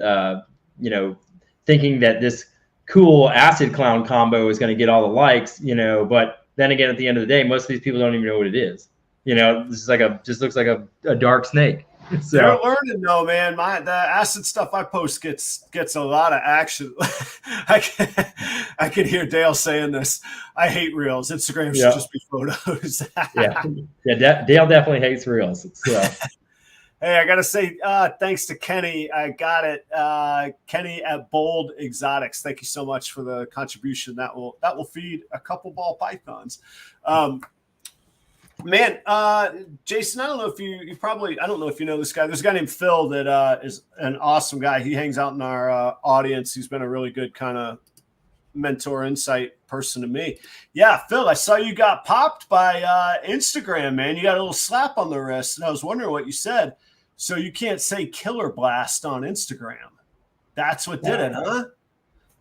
you know, thinking that this cool acid clown combo is going to get all the likes, you know. But then again, at the end of the day, most of these people don't even know what it is. You know, this is like just looks like a dark snake. So they're learning though, man. The acid stuff I post gets a lot of action. I can hear Dale saying this. I hate reels. Instagram should just be photos. Dale definitely hates reels. So. Hey, I gotta say, thanks to Kenny. I got it. Kenny at Bold Exotics. Thank you so much for the contribution. That will feed a couple ball pythons. Man, Jason, I don't know if you probably, I don't know if you know this guy. There's a guy named Phil that is an awesome guy. He hangs out in our audience. He's been a really good kind of mentor, insight person to me. Yeah, Phil, I saw you got popped by Instagram, man. You got a little slap on the wrist, and I was wondering what you said. So you can't say Killer Blast on Instagram. That's what did it, huh?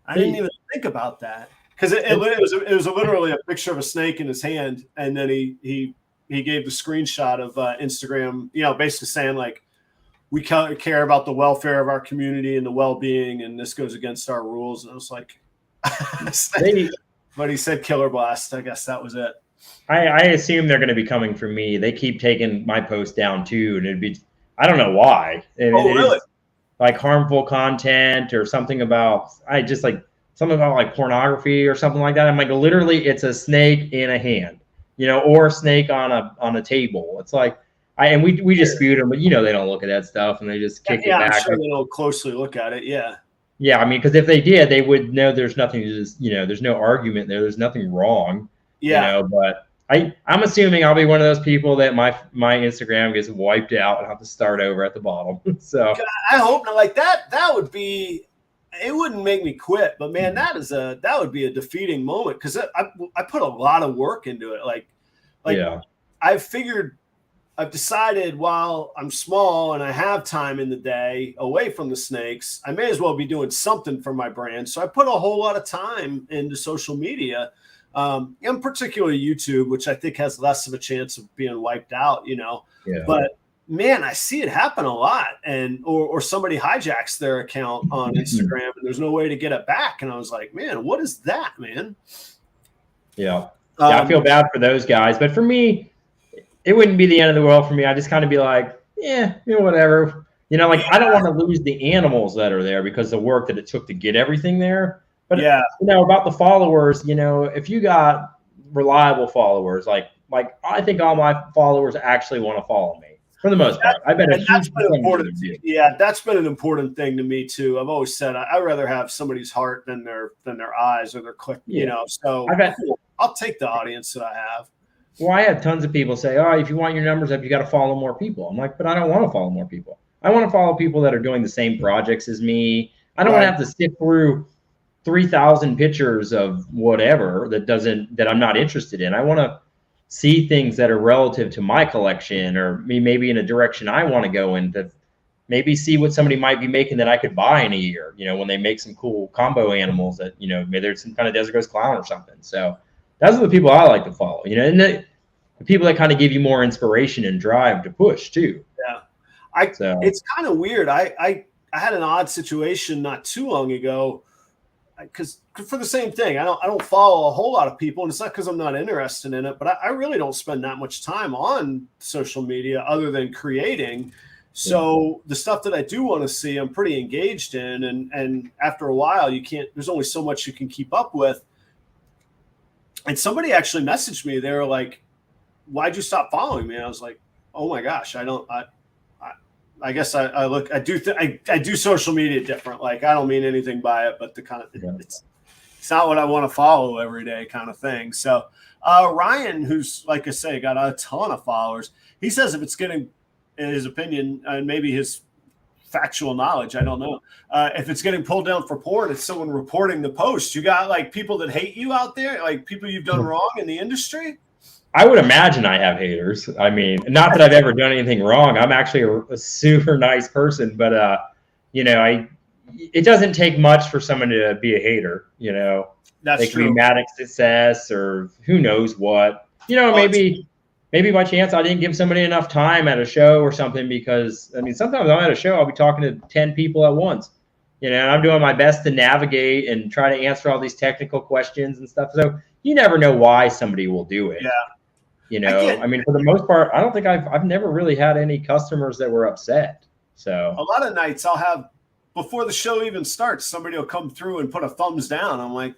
I didn't even think about that. Because it was literally a picture of a snake in his hand, and then he gave the screenshot of Instagram, you know, basically saying like, we care about the welfare of our community and the well-being, and this goes against our rules. And I was like, but he said Killer Blast. I guess that was it. I assume they're going to be coming for me. They keep taking my post down too, and it'd be, I don't know why. Really? Like harmful content or something about, something about like pornography or something like that. I'm like, literally, it's a snake in a hand, you know, or a snake on a table. It's like, we dispute them, but you know, they don't look at that stuff and they just kick it back. I'm sure they don't closely look at it. Yeah. Yeah. I mean, because if they did, they would know there's nothing to just, you know, there's no argument there. There's nothing wrong. Yeah. You know, but I'm assuming I'll be one of those people that my Instagram gets wiped out and I have to start over at the bottom. So I hope not. Like that would be, it wouldn't make me quit, but man, that would be a defeating moment. Cause I put a lot of work into it. Like yeah. I've decided while I'm small and I have time in the day away from the snakes, I may as well be doing something for my brand. So I put a whole lot of time into social media, and particularly YouTube, which I think has less of a chance of being wiped out, you know, but man, I see it happen a lot, or somebody hijacks their account on Instagram and there's no way to get it back. And I was like, man, what is that, man? Yeah. I feel bad for those guys, but for me, it wouldn't be the end of the world for me. I just kind of be like, yeah, you know, whatever. You know, like I don't want to lose the animals that are there because the work that it took to get everything there. But you know, about the followers, you know, if you got reliable followers, like I think all my followers actually want to follow me for the most part. I bet that's been important. Yeah, that's been an important thing to me too. I've always said I'd rather have somebody's heart than their eyes or their click. Yeah. You know, so I'll take the audience that I have. Well, I had tons of people say, oh, if you want your numbers up, you got to follow more people. I'm like, but I don't want to follow more people. I want to follow people that are doing the same projects as me. I don't want to have to sift through 3,000 pictures of whatever that I'm not interested in. I want to see things that are relative to my collection, or maybe in a direction I want to go in, to maybe see what somebody might be making that I could buy in a year, you know, when they make some cool combo animals that, you know, maybe there's some kind of Desert Ghost Clown or something. So those are the people I like to follow, you know, and the people that kind of give you more inspiration and drive to push too. Yeah. It's kind of weird. I had an odd situation not too long ago, because for the same thing, I don't follow a whole lot of people, and it's not because I'm not interested in it, but I really don't spend that much time on social media other than creating. So the stuff that I do want to see, I'm pretty engaged in, and after a while, there's only so much you can keep up with. And somebody actually messaged me. They were like, "Why'd you stop following me?" And I was like, "Oh my gosh, I guess I do social media different. Like, I don't mean anything by it, but it's not what I want to follow every day kind of thing." So Ryan, who's, like I say, got a ton of followers, he says if it's getting, in his opinion, and maybe his factual knowledge, I don't know, if it's getting pulled down for porn, it's someone reporting the post. You got like people that hate you out there, like people you've done wrong in the industry. I would imagine I have haters. I mean, not that I've ever done anything wrong. I'm actually a super nice person, but you know, it doesn't take much for someone to be a hater. You know, they can be mad at success or who knows what. You know, maybe by chance I didn't give somebody enough time at a show or something, because I mean, sometimes I'm at a show, I'll be talking to 10 people at once. You know, and I'm doing my best to navigate and try to answer all these technical questions and stuff. So you never know why somebody will do it. Yeah. You know, I mean, for the most part, I don't think I've never really had any customers that were upset. So a lot of nights I'll have, before the show even starts, somebody will come through and put a thumbs down. I'm like,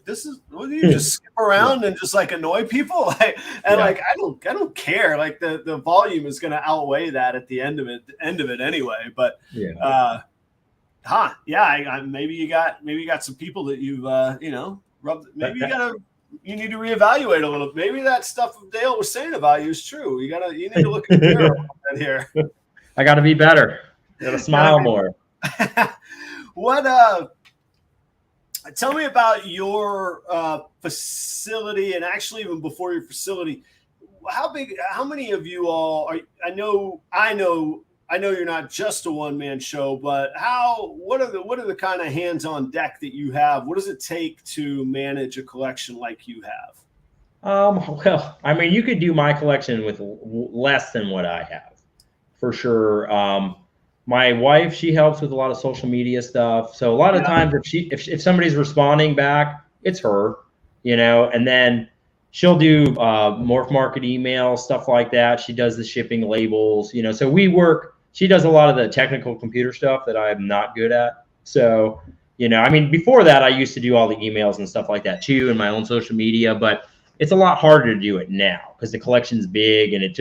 what do you just skip around and just like annoy people? Like, like, I don't care. Like the volume is going to outweigh that at the end of it anyway. But maybe you got some people that you've rubbed. Maybe you need to reevaluate a little. Maybe that stuff Dale was saying about you is true. You need to look in the mirror a little bit here. I got to be better. Got to smile more. Tell me about your facility, and actually even before your facility, how many of you all are? I know you're not just a one-man show, but what are the kind of hands on deck that you have? What does it take to manage a collection like you have? Well, I mean, you could do my collection with less than what I have, for sure. My wife, she helps with a lot of social media stuff. So a lot of times if somebody's responding back, it's her, you know, and then she'll do Morph Market email, stuff like that. She does the shipping labels, you know, so she does a lot of the technical computer stuff that I'm not good at. So, you know, I mean, before that, I used to do all the emails and stuff like that too, and my own social media, but it's a lot harder to do it now because the collection's big, and it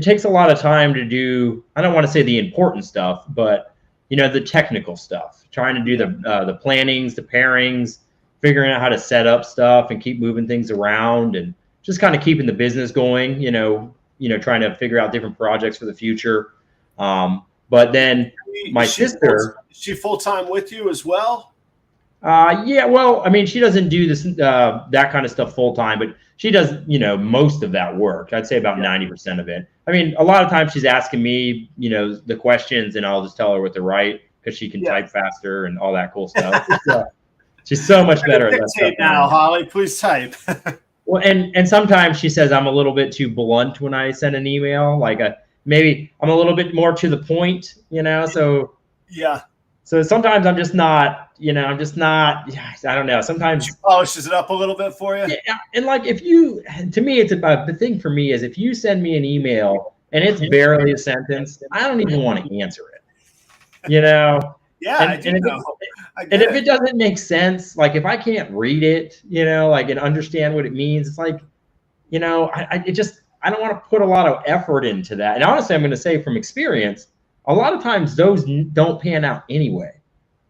takes a lot of time to do, I don't want to say the important stuff, but, you know, the technical stuff, trying to do the plannings, the pairings, figuring out how to set up stuff and keep moving things around, and just kind of keeping the business going, you know, trying to figure out different projects for the future. But then my sister, is she full-time with you as well? Yeah, well, I mean, she doesn't do this, that kind of stuff full-time, but she does, you know, most of that work. I'd say about 90% of it. I mean, a lot of times she's asking me, you know, the questions, and I'll just tell her what to write because she can type faster and all that cool stuff. She's so much better at that stuff now. Holly, please type. Well, and sometimes she says I'm a little bit too blunt when I send an email. Like maybe I'm a little bit more to the point, you know. So So sometimes I'm just not, you know, I don't know. Sometimes she polishes it up a little bit for you. Yeah, and like to me, it's about, the thing for me is if you send me an email and it's barely a sentence, I don't even want to answer it. You know. And if it doesn't make sense, like if I can't read it, you know, like, and understand what it means, it's like, you know, I don't want to put a lot of effort into that. And honestly, I'm going to say from experience, a lot of times those don't pan out anyway.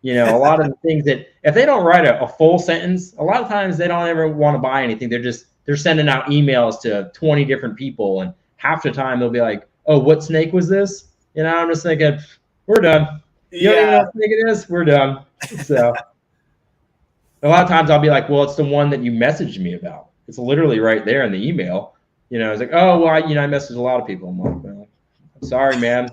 You know, a lot of the things that, if they don't write a full sentence, a lot of times they don't ever want to buy anything. They're sending out emails to 20 different people, and half the time they'll be like, "Oh, what snake was this?" You know, I'm just thinking, we're done. You don't even know what snake it is? We're done. So a lot of times I'll be like, well, it's the one that you messaged me about. It's literally right there in the email. You know, it's like, oh, well, I messaged a lot of people. I'm like, well, I'm sorry, man.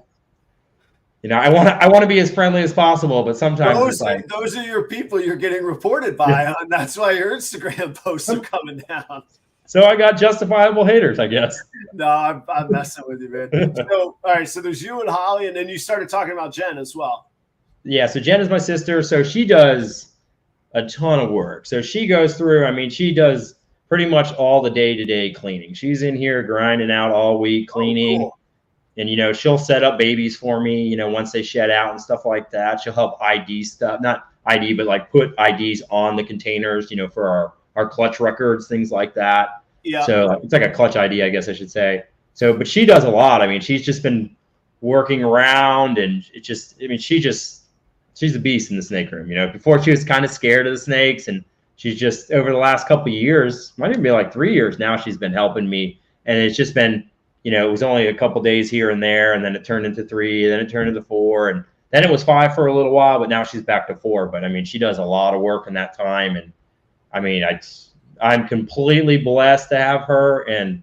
You know, I want to be as friendly as possible, but sometimes those are your people you're getting reported by, and that's why your Instagram posts are coming down. So I got justifiable haters, I guess. No, I'm messing with you, man. So, all right. So there's you and Holly, and then you started talking about Jen as well. Yeah. So Jen is my sister. So she does a ton of work. So she goes through, I mean, she does pretty much all the day-to-day cleaning. She's in here grinding out all week cleaning. Oh, cool. And, you know, she'll set up babies for me, you know, once they shed out and stuff like that. She'll help ID stuff, not ID, but like put IDs on the containers, you know, for our clutch records, things like that. Yeah. So it's like a clutch ID, I guess I should say. So, but she does a lot. I mean, she's just been working around, and it just, I mean, she's a beast in the snake room. You know, before she was kind of scared of the snakes, and she's just over the last couple of years, might even be like 3 years now, she's been helping me. And it's just been, you know, it was only a couple days here and there, and then it turned into 3, and then it turned into 4, and then it was 5 for a little while, but now she's back to 4. But I mean, she does a lot of work in that time, and I mean, I'm completely blessed to have her. And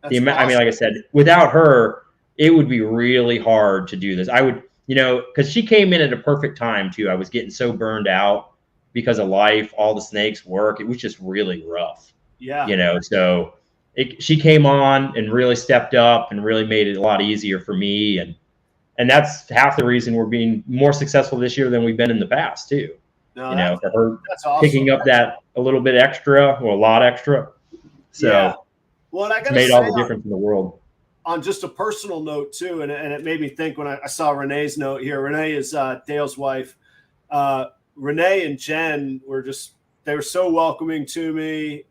the amount, I mean, like I said, without her, it would be really hard to do this. I would, you know, because she came in at a perfect time too. I was getting so burned out because of life, all the snakes, work. It was just really rough. Yeah. You know, so she came on and really stepped up and really made it a lot easier for me. And that's half the reason we're being more successful this year than we've been in the past too. No, you know, for her that's awesome. Picking up that a little bit extra or a lot extra. So yeah. Well, and I gotta made say, all the difference in the world. On just a personal note too, and it made me think when I saw Renee's note here. Renee is Dale's wife. Renee and Jen were they were so welcoming to me.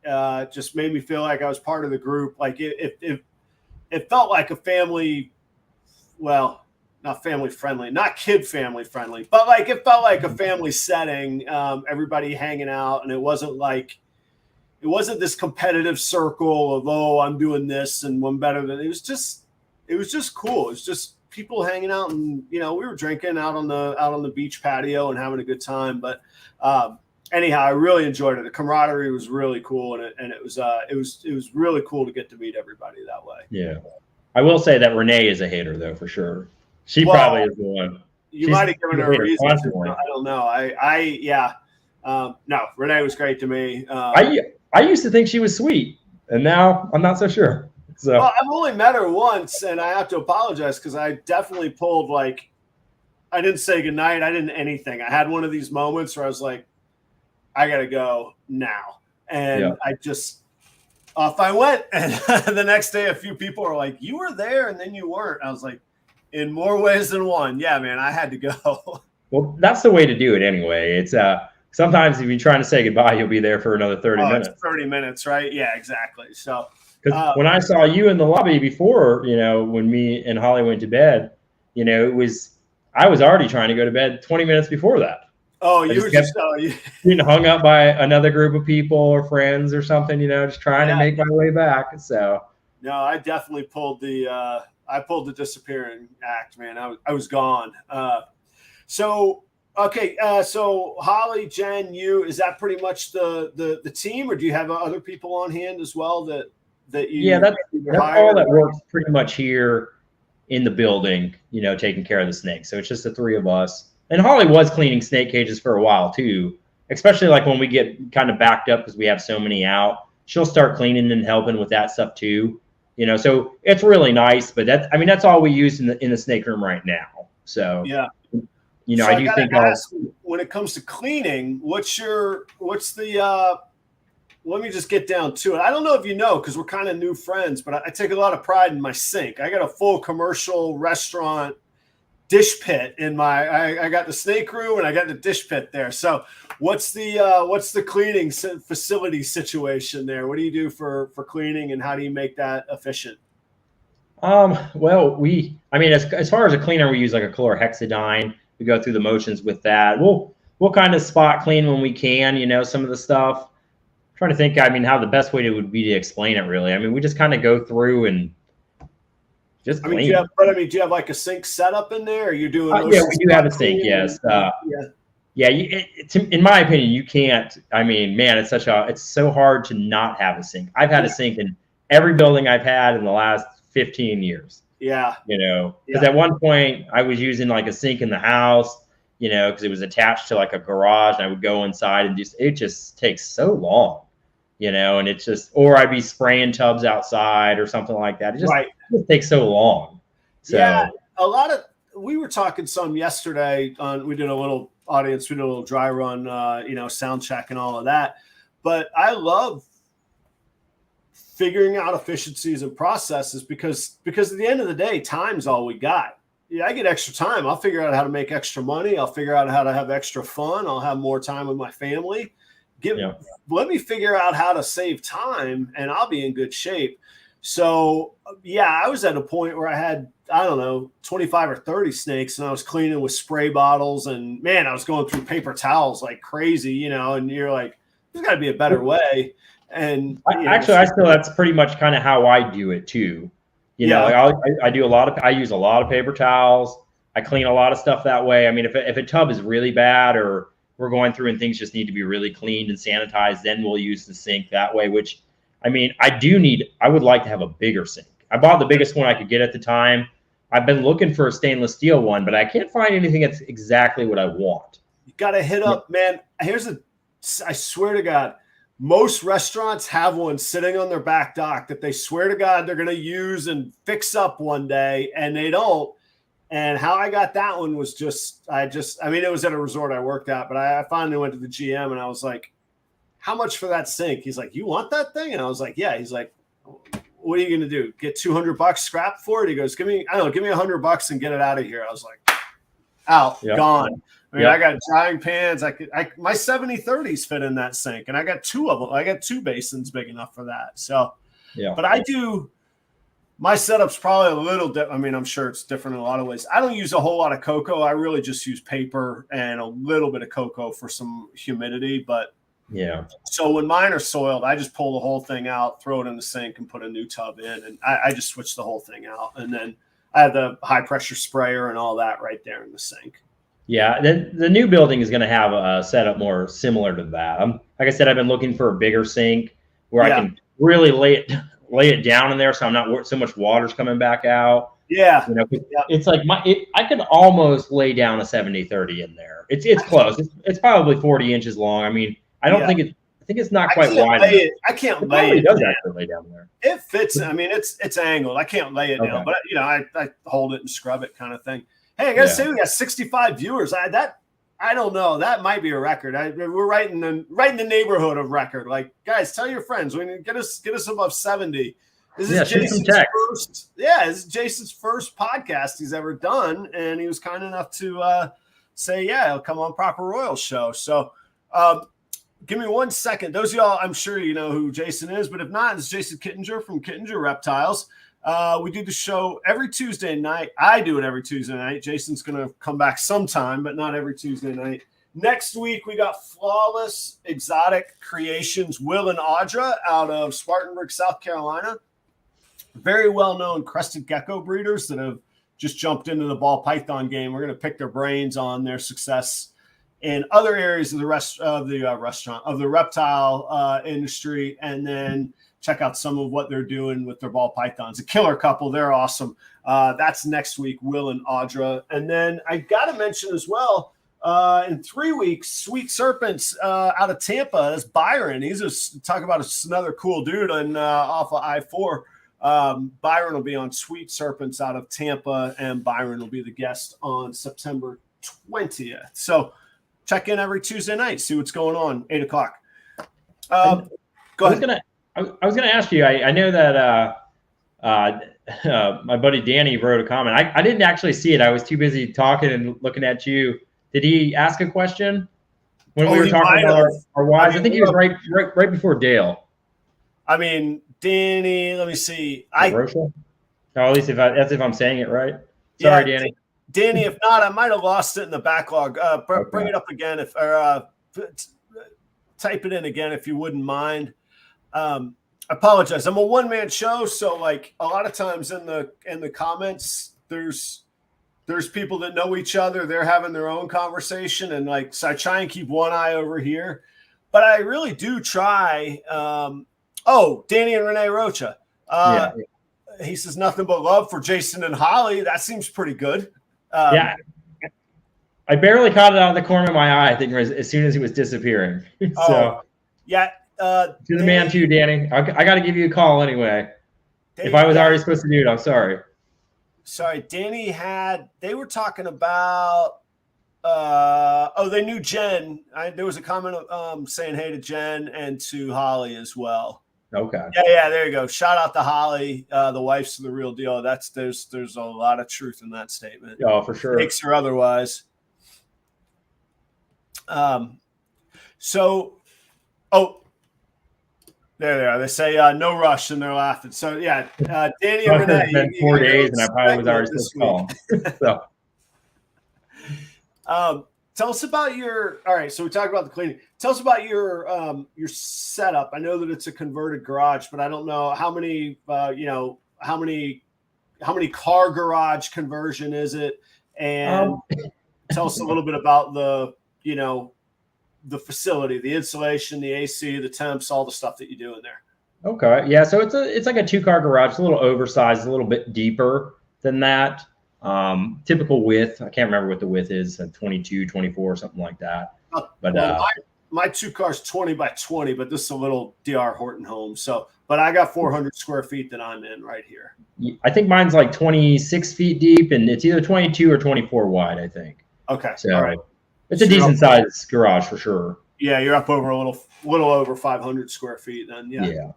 Just made me feel like I was part of the group. Like it felt like a family. Well, not family friendly, not kid family friendly, but like it felt like a family setting. Everybody hanging out, and it wasn't this competitive circle of, oh, I'm doing this and one better than it was just cool. It was just people hanging out, and you know, we were drinking out on the beach patio and having a good time. But anyhow, I really enjoyed it. The camaraderie was really cool, and it was really cool to get to meet everybody that way. Yeah, I will say that Renee is a hater though, for sure. She probably is the one. You might have given her a reason. I don't know. No, Renee was great to me. I used to think she was sweet, and now I'm not so sure. So well, I've only met her once, and I have to apologize because I definitely pulled like I didn't say goodnight. I didn't anything. I had one of these moments where I was like, I gotta go now, and I just off I went. And the next day, a few people were like, "You were there, and then you weren't." I was like, in more ways than one. Yeah, man, I had to go. Well, that's the way to do it anyway. It's sometimes if you're trying to say goodbye, you'll be there for another 30 minutes. 30 minutes, right? Yeah, exactly. So because when I saw you in the lobby before, you know, when me and Holly went to bed, you know, I was already trying to go to bed 20 minutes before that. Oh, you were just getting hung up by another group of people or friends or something, you know, just trying to make my way back. So no, I definitely pulled the disappearing act, man. I was gone. So Holly, Jen, is that pretty much the team, or do you have other people on hand as well that you? Yeah, that's all that works pretty much here in the building, you know, taking care of the snakes. So it's just the 3 of us. And Holly was cleaning snake cages for a while too, especially like when we get kind of backed up because we have so many out. She'll start cleaning and helping with that stuff too. You know, so it's really nice, but that's all we use in the snake room right now. So yeah, you know, so I do think when it comes to cleaning, what's the let me just get down to it. I don't know if you know, because we're kind of new friends, but I take a lot of pride in my sink. I got a full commercial restaurant dish pit in I got the snake room and I got the dish pit there. So what's the cleaning facility situation there? What do you do for cleaning, and how do you make that efficient? Well, as far as a cleaner, we use like a chlorhexidine. We go through the motions with that. We'll kind of spot clean when we can, you know, some of the stuff. I'm trying to think, how the best way would be to explain it really. We just kind of go through and just clean. Do you have like a sink setup in there? Or you doing? Yeah, we do have a sink. Yes. In my opinion, you can't. Man, it's so hard to not have a sink. I've had a sink in every building I've had in the last 15 years. Yeah. You know, because at one point I was using like a sink in the house, you know, because it was attached to like a garage, and I would go inside and it just takes so long. and it's just, or I'd be spraying tubs outside or something like that. It just takes so long. So yeah, we were talking some yesterday we did a little dry run, sound check and all of that. But I love figuring out efficiencies and processes because at the end of the day, time's all we got. Yeah, I get extra time. I'll figure out how to make extra money. I'll figure out how to have extra fun. I'll have more time with my family. Let me figure out how to save time and I'll be in good shape. So, yeah, I was at a point where I had, 25 or 30 snakes and I was cleaning with spray bottles and, man, I was going through paper towels like crazy, and you're like, there's got to be a better way. And that's pretty much kind of how I do it too. I use a lot of paper towels. I clean a lot of stuff that way. I mean, if a tub is really bad or we're going through and things just need to be really cleaned and sanitized, then we'll use the sink that way, which, I mean, I would like to have a bigger sink. I bought the biggest one I could get at the time. I've been looking for a stainless steel one, but I can't find anything that's exactly what I want. You got to hit up, man. I swear to God, most restaurants have one sitting on their back dock that they swear to God they're going to use and fix up one day, and they don't. And how I got that one was it was at a resort I worked at, but I finally went to the GM and I was like, how much for that sink? He's like, you want that thing? And I was like, yeah. He's like, what are you going to do? Get $200 scrap for it? He goes, give me $100 and get it out of here. I was like, out, gone. I mean, I got drying pans. My 70-30s fit in that sink, and I got two of them. I got two basins big enough for that. So, but my setup's probably a little different. I mean, I'm sure it's different in a lot of ways. I don't use a whole lot of cocoa. I really just use paper and a little bit of cocoa for some humidity. But so when mine are soiled, I just pull the whole thing out, throw it in the sink, and put a new tub in, and I just switch the whole thing out. And then I have the high pressure sprayer and all that right there in the sink. Yeah, the new building is going to have a setup more similar to that. Like I said, I've been looking for a bigger sink where I can really lay it down in there, so I'm not so much water's coming back out. Yeah, it's like I could almost lay down a 70-30 in there. It's close. It's probably 40 inches long. I mean, I think it's not quite wide. I can't lay it. Does actually lay down there. It fits. I mean, it's angled. I can't lay it down, but I hold it and scrub it, kind of thing. Hey, I gotta say, we got 65 viewers. I don't know. That might be a record. We're right in the neighborhood of record. Like, guys, tell your friends. We get us above 70. This is Jason's first podcast he's ever done, and he was kind enough to say, he'll come on Proper Royal Show. So, give me 1 second. Those of y'all, I'm sure you know who Jason is, but if not, it's Jason Kittinger from Kittinger Reptiles. We do the show every Tuesday night. I do it every Tuesday night. Jason's going to come back sometime, but not every Tuesday night. Next week, we got Flawless Exotic Creations, Will and Audra out of Spartanburg, South Carolina. Very well-known crested gecko breeders that have just jumped into the ball python game. We're going to pick their brains on their success in other areas of the reptile industry, and then check out some of what they're doing with their ball pythons. A killer couple. They're awesome. That's next week, Will and Audra. And then I got to mention as well, in 3 weeks, Sweet Serpents out of Tampa. That's Byron. Talk about another cool dude off of I-4. Byron will be on Sweet Serpents out of Tampa, and Byron will be the guest on September 20th. So check in every Tuesday night, see what's going on, 8 o'clock. Go ahead. I was going to ask you, I know that my buddy Danny wrote a comment. I didn't actually see it. I was too busy talking and looking at you. Did he ask a question when we were talking about our wives? I think he was right before Dale. I mean, Danny, let me see. At least as if I'm saying it right. Sorry, Danny. Danny, if not, I might have lost it in the backlog. Bring it up again type it in again if you wouldn't mind. I apologize. I'm a one-man show, so like a lot of times in the comments, there's people that know each other. They're having their own conversation, and so I try and keep one eye over here, but I really do try. Danny and Renee Rocha. He says nothing but love for Jason and Holly. That seems pretty good. I barely caught it out of the corner of my eye. I think as soon as he was disappearing. You're the man too, Danny. I got to give you a call anyway. If I was already supposed to do it, I'm sorry. Sorry, Danny they were talking about, they knew Jen. There was a comment saying hey to Jen and to Holly as well. Okay. Yeah, there you go. Shout out to Holly. The wife's the real deal. There's a lot of truth in that statement. Oh, for sure. Fakes or otherwise. There they are. They say no rush, and they're laughing. So yeah, Danny and Renee. It's been 4 days, and I probably was already supposed to call. So, tell us about your. All right, so we talked about the cleaning. Tell us about your setup. I know that it's a converted garage, but I don't know how many. How many car garage conversion is it? And tell us a little bit about the facility, the insulation, the AC, the temps, all the stuff that you do in there. Okay. Yeah. So it's like a 2-car garage. It's a little oversized, a little bit deeper than that. Typical width. I can't remember what the width is, 22, 24, something like that. But my 2 cars 20 by 20, but this is a little DR Horton home. So, but I got 400 square feet that I'm in right here. I think mine's like 26 feet deep, and it's either 22 or 24 wide, I think. Okay. So, all right. It's a decent sized garage for sure. Yeah, you're up over a little over 500 square feet then. Yeah. Yeah.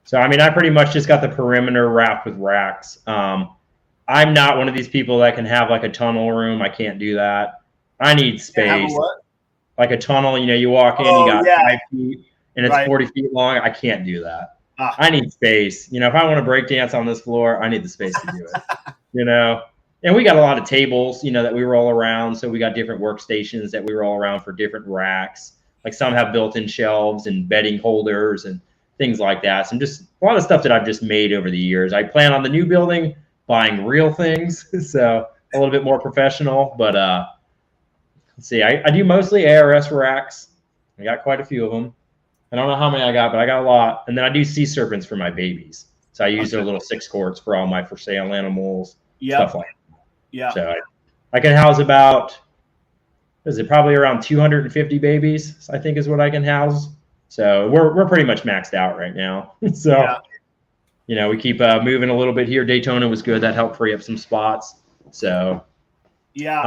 So I mean, I pretty much just got the perimeter wrapped with racks. I'm not one of these people that can have like a tunnel room. I can't do that. I need space. Like a tunnel, you walk in, you got 5 feet, and it's 40 feet long. I can't do that. I need space. If I want to break dance on this floor, I need the space to do it. And we got a lot of tables, that we roll around. So we got different workstations that we roll around for different racks. Like some have built-in shelves and bedding holders and things like that. So just a lot of stuff that I've just made over the years. I plan on the new building buying real things, so a little bit more professional. But let's see, I do mostly ARS racks. I got quite a few of them. I don't know how many I got, but I got a lot. And then I do sea serpents for my babies. So I use their little 6 quarts for all my for sale animals, stuff like that. Yeah. So I can house about, probably around 250 babies, I think is what I can house. So we're pretty much maxed out right now. So, we keep moving a little bit here. Daytona was good. That helped free up some spots. So, yeah,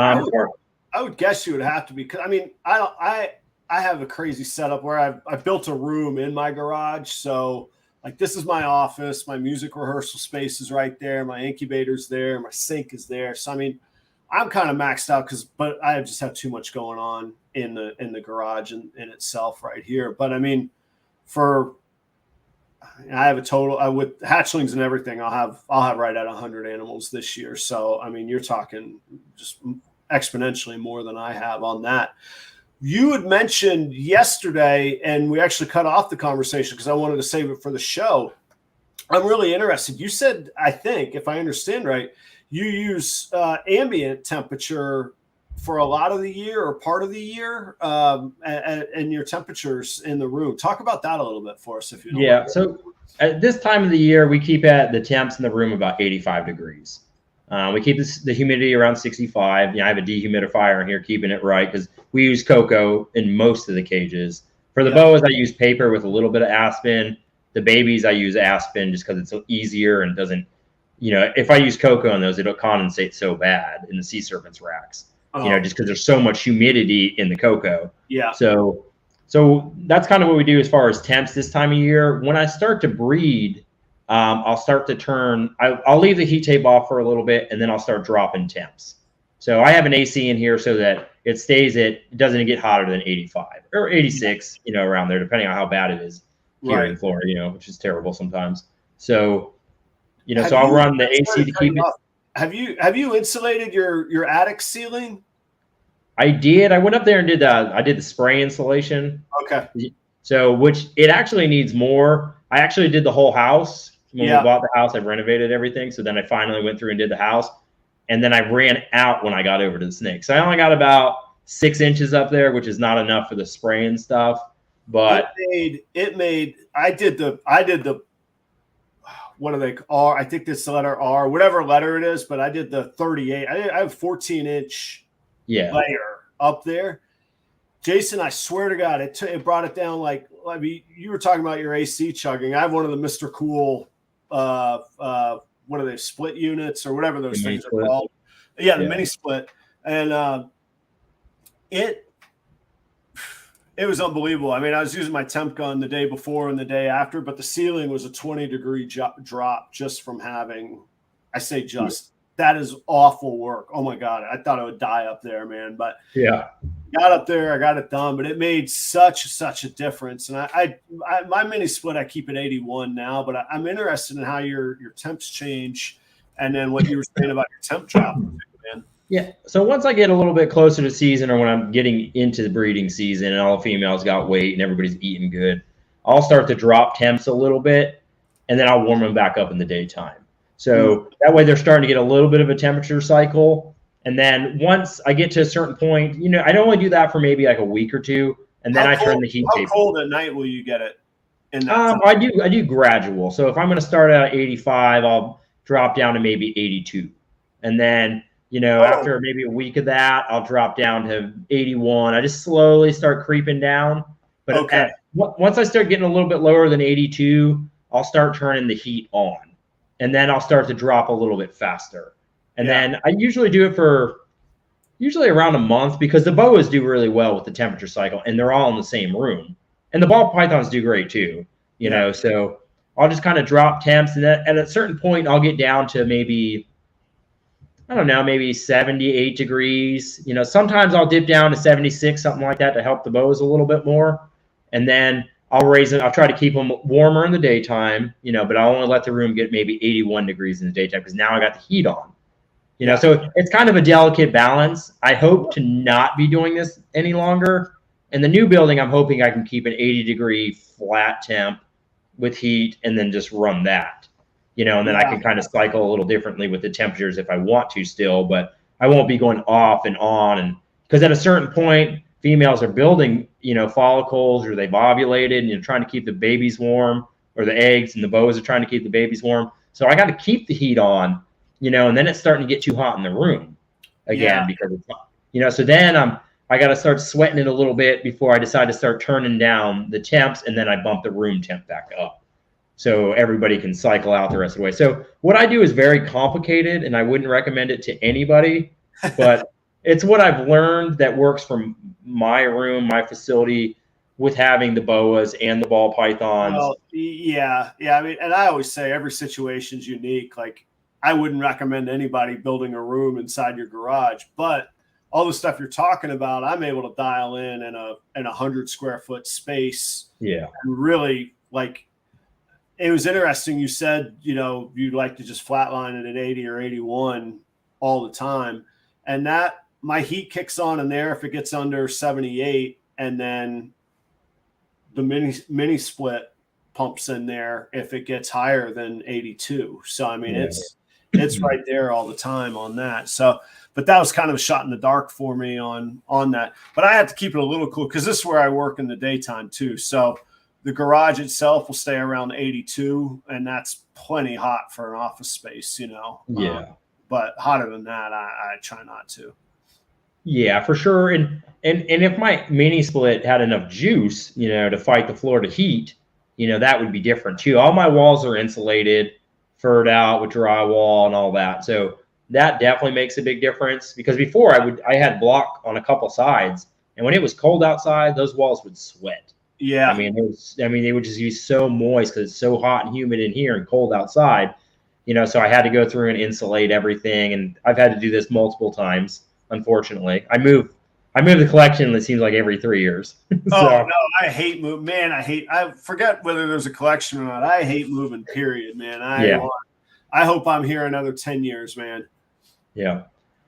I would guess you would have to be, because I mean, I have a crazy setup where I've built a room in my garage. So like this is my office, my music rehearsal space is right there, my incubator's there, my sink is there. So I mean, I'm kind of maxed out but I just have too much going on in the garage in itself right here. But I mean, I have a total with hatchlings and everything. I'll have right at 100 animals this year. So I mean, you're talking just exponentially more than I have on that. You had mentioned yesterday, and we actually cut off the conversation because I wanted to save it for the show. I'm really interested. You said, I think, if I understand right, you use ambient temperature for a lot of the year or part of the year, and your temperatures in the room. Talk about that a little bit for us, if you don't mind. So at this time of the year, we keep at the temps in the room about 85 degrees. We keep the humidity around 65. I have a dehumidifier in here keeping it right because we use cocoa in most of the cages. For the boas, I use paper with a little bit of aspen. The babies, I use aspen just because it's easier and doesn't, if I use cocoa on those, it'll condensate so bad in the sea serpents racks, just because there's so much humidity in the cocoa. Yeah. So that's kind of what we do as far as temps this time of year. When I start to breed, I'll start to turn, I'll leave the heat tape off for a little bit, and then I'll start dropping temps. So I have an AC in here so that it doesn't get hotter than 85 or 86, around there, depending on how bad it is here in Florida, which is terrible sometimes. So, so I'll run the AC to keep it. Have you insulated your attic ceiling? I did. I went up there and did the spray insulation. Okay. So, which it actually needs more. I actually did the whole house. When we bought the house, I renovated everything. So then I finally went through and did the house. And then I ran out when I got over to the snake. So I only got about 6 inches up there, which is not enough for the spray and stuff. But I did the what do they call? I think this letter R, whatever letter it is, but I did the 38. I have 14-inch layer up there. Jason, I swear to God, it brought it down. Like, I mean, you were talking about your AC chugging. I have one of the Mr. Cool, what are they, split units or whatever those things are called? Yeah, the mini split. And it was unbelievable. I mean, I was using my temp gun the day before and the day after, but the ceiling was a 20-degree drop just from having, I say just, that is awful work. Oh my God. I thought I would die up there, man. But yeah, got up there, I got it done, but it made such a difference. And I my mini split, I keep at 81 now, but I'm interested in how your temps change, and then what you were saying about your temp drop, man. Yeah. So once I get a little bit closer to season, or when I'm getting into the breeding season and all the females got weight and everybody's eating good, I'll start to drop temps a little bit, and then I'll warm them back up in the daytime. So that way they're starting to get a little bit of a temperature cycle. And then once I get to a certain point, you know, I don't only do that for maybe like a week or two, and then I turn the heat tape. How cold at night will you get it? I do gradual. So if I'm going to start out at 85, I'll drop down to maybe 82, and then after maybe a week of that, I'll drop down to 81. I just slowly start creeping down. But once I start getting a little bit lower than 82, I'll start turning the heat on, and then I'll start to drop a little bit faster. And then I usually do it for around a month, because the boas do really well with the temperature cycle, and they're all in the same room. And the ball pythons do great too, you know. So I'll just kind of drop temps, and then at a certain point, I'll get down to maybe, I don't know, maybe 78 degrees. You know, sometimes I'll dip down to 76, something like that, to help the boas a little bit more. And then I'll raise it. I'll try to keep them warmer in the daytime, but I'll only let the room get maybe 81 degrees in the daytime, because now I got the heat on. So it's kind of a delicate balance. I hope to not be doing this any longer. In the new building, I'm hoping I can keep an 80-degree flat temp with heat, and then just run that, and then I can kind of cycle a little differently with the temperatures if I want to still, but I won't be going off and on. And because at a certain point, females are building, follicles, or they've ovulated, and you're trying to keep the babies warm, or the eggs, and the boas are trying to keep the babies warm. So I got to keep the heat on. And then it's starting to get too hot in the room again, because it's hot. So then I got to start sweating it a little bit before I decide to start turning down the temps, and then I bump the room temp back up, so everybody can cycle out the rest of the way. So what I do is very complicated, and I wouldn't recommend it to anybody, but it's what I've learned that works for my room, my facility, with having the boas and the ball pythons. Well, yeah. I mean, and I always say every situation's unique. Like, I wouldn't recommend anybody building a room inside your garage, but all the stuff you're talking about, I'm able to dial in a 100 square foot space. Yeah. And really, like, it was interesting. You said, you'd like to just flatline it at 80 or 81 all the time. And that, my heat kicks on in there if it gets under 78, and then the mini split pumps in there if it gets higher than 82. So, I mean, it's right there all the time on that. So, but that was kind of a shot in the dark for me on that. But I had to keep it a little cool, because this is where I work in the daytime too. So the garage itself will stay around 82, and that's plenty hot for an office space, but hotter than that, I try not to. Yeah, for sure. And if my mini split had enough juice, to fight the Florida heat, that would be different too. All my walls are insulated, furred out with drywall and all that. So that definitely makes a big difference, because before I had block on a couple sides, and when it was cold outside, those walls would sweat. Yeah. I mean, they would just be so moist, because it's so hot and humid in here and cold outside, so I had to go through and insulate everything. And I've had to do this multiple times. Unfortunately, I move the collection, it seems like every 3 years. Oh, no, I hate moving, man. I forget whether there's a collection or not. I hate moving, period, man. I hope I'm here another 10 years, man. Yeah.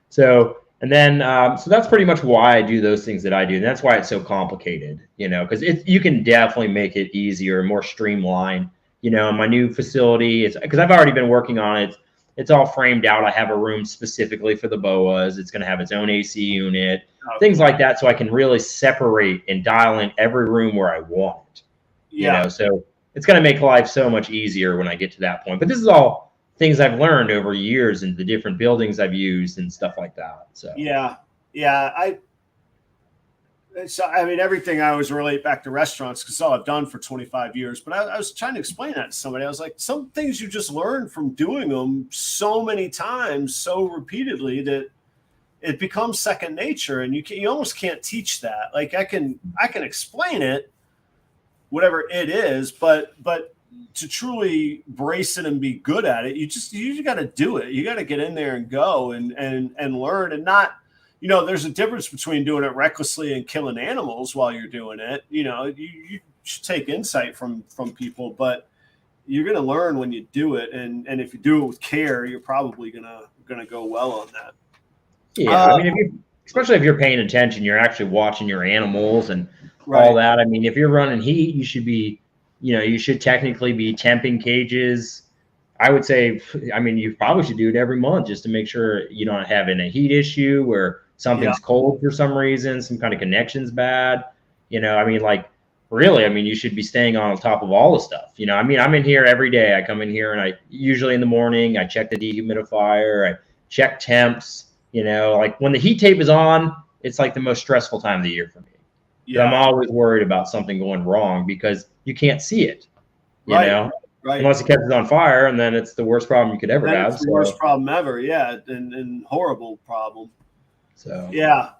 So, and then, so that's pretty much why I do those things that I do. And that's why it's so complicated, because you can definitely make it easier, more streamlined, in my new facility. It's because I've already been working on it. It's all framed out. I have a room specifically for the boas. It's going to have its own AC unit, things like that. So I can really separate and dial in every room where I want. So it's going to make life so much easier when I get to that point. But this is all things I've learned over years, and the different buildings I've used and stuff like that. So So, I mean, everything I always relate back to restaurants because all I've done for 25 years. But I was trying to explain that to somebody. I was like, some things you just learn from doing them so many times, so repeatedly that it becomes second nature, and you almost can't teach that. Like I can explain it, whatever it is, but to truly brace it and be good at it, you got to do it. You got to get in there and go and learn, and not. There's a difference between doing it recklessly and killing animals while you're doing it. You should take insight from people, but you're going to learn when you do it. And if you do it with care, you're probably going to go well on that. Yeah. I mean, especially if you're paying attention, you're actually watching your animals and all that. I mean, if you're running heat, you should be, you should technically be temping cages. I would say, I mean, you probably should do it every month just to make sure you don't have a heat issue where something's cold for some reason, some kind of connection's bad. I mean, like, really, I mean, you should be staying on top of all the stuff. I mean, I'm in here every day. I come in here and I usually in the morning, I check the dehumidifier, I check temps, like when the heat tape is on, it's like the most stressful time of the year for me. Yeah. I'm always worried about something going wrong because you can't see it, you know? Right. Unless it catches on fire, and then it's the worst problem you could ever have. It's the worst problem ever, and horrible problem. So yeah.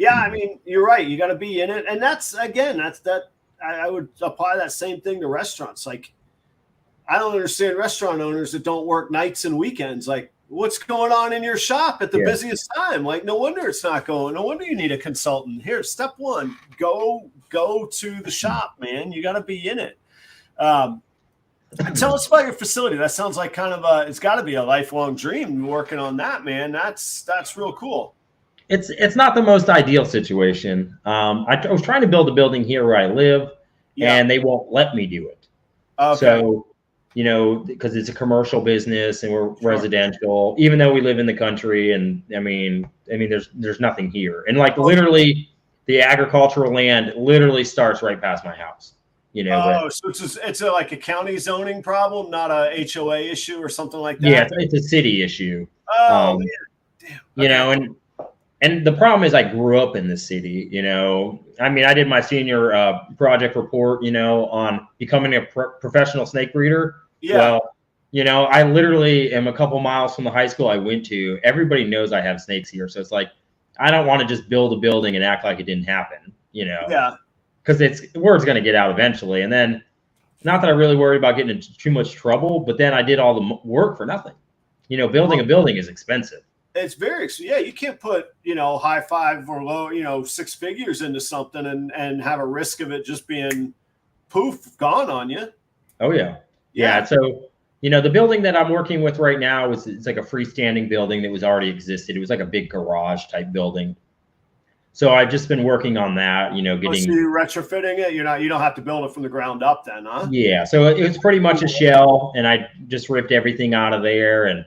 I mean, you're right. You got to be in it, and that's I would apply that same thing to restaurants. Like, I don't understand restaurant owners that don't work nights and weekends. Like, what's going on in your shop at the busiest time? Like, no wonder it's not going. No wonder you need a consultant. Here, step one: go to the shop, man. You got to be in it. Tell us about your facility. That sounds like kind of it's got to be a lifelong dream working on that, man. That's real cool. It's not the most ideal situation. I was trying to build a building here where I live, and they won't let me do it. Okay. So, because it's a commercial business and we're residential, even though we live in the country, and I mean, there's nothing here, and like literally, the agricultural land literally starts right past my house. So it's like a county zoning problem, not a HOA issue or something like that. Yeah, it's a city issue. Oh, man. Damn. Okay. And the problem is I grew up in the city. I mean, I did my senior project report, on becoming a professional snake breeder. Yeah. Well, I literally am a couple miles from the high school I went to. Everybody knows I have snakes here, so it's like I don't want to just build a building and act like it didn't happen. Yeah. Because word's going to get out eventually. And then, not that I really worried about getting into too much trouble, but then I did all the work for nothing. Building a building is expensive. It's very, you can't put, high five or low, 6 figures into something and have a risk of it just being poof, gone on you. Oh, yeah. Yeah. So, the building that I'm working with right now it's like a freestanding building that was already existed. It was like a big garage type building. So I've just been working on that, getting. So you're retrofitting it. You don't have to build it from the ground up, then, huh? Yeah. So it was pretty much a shell, and I just ripped everything out of there, and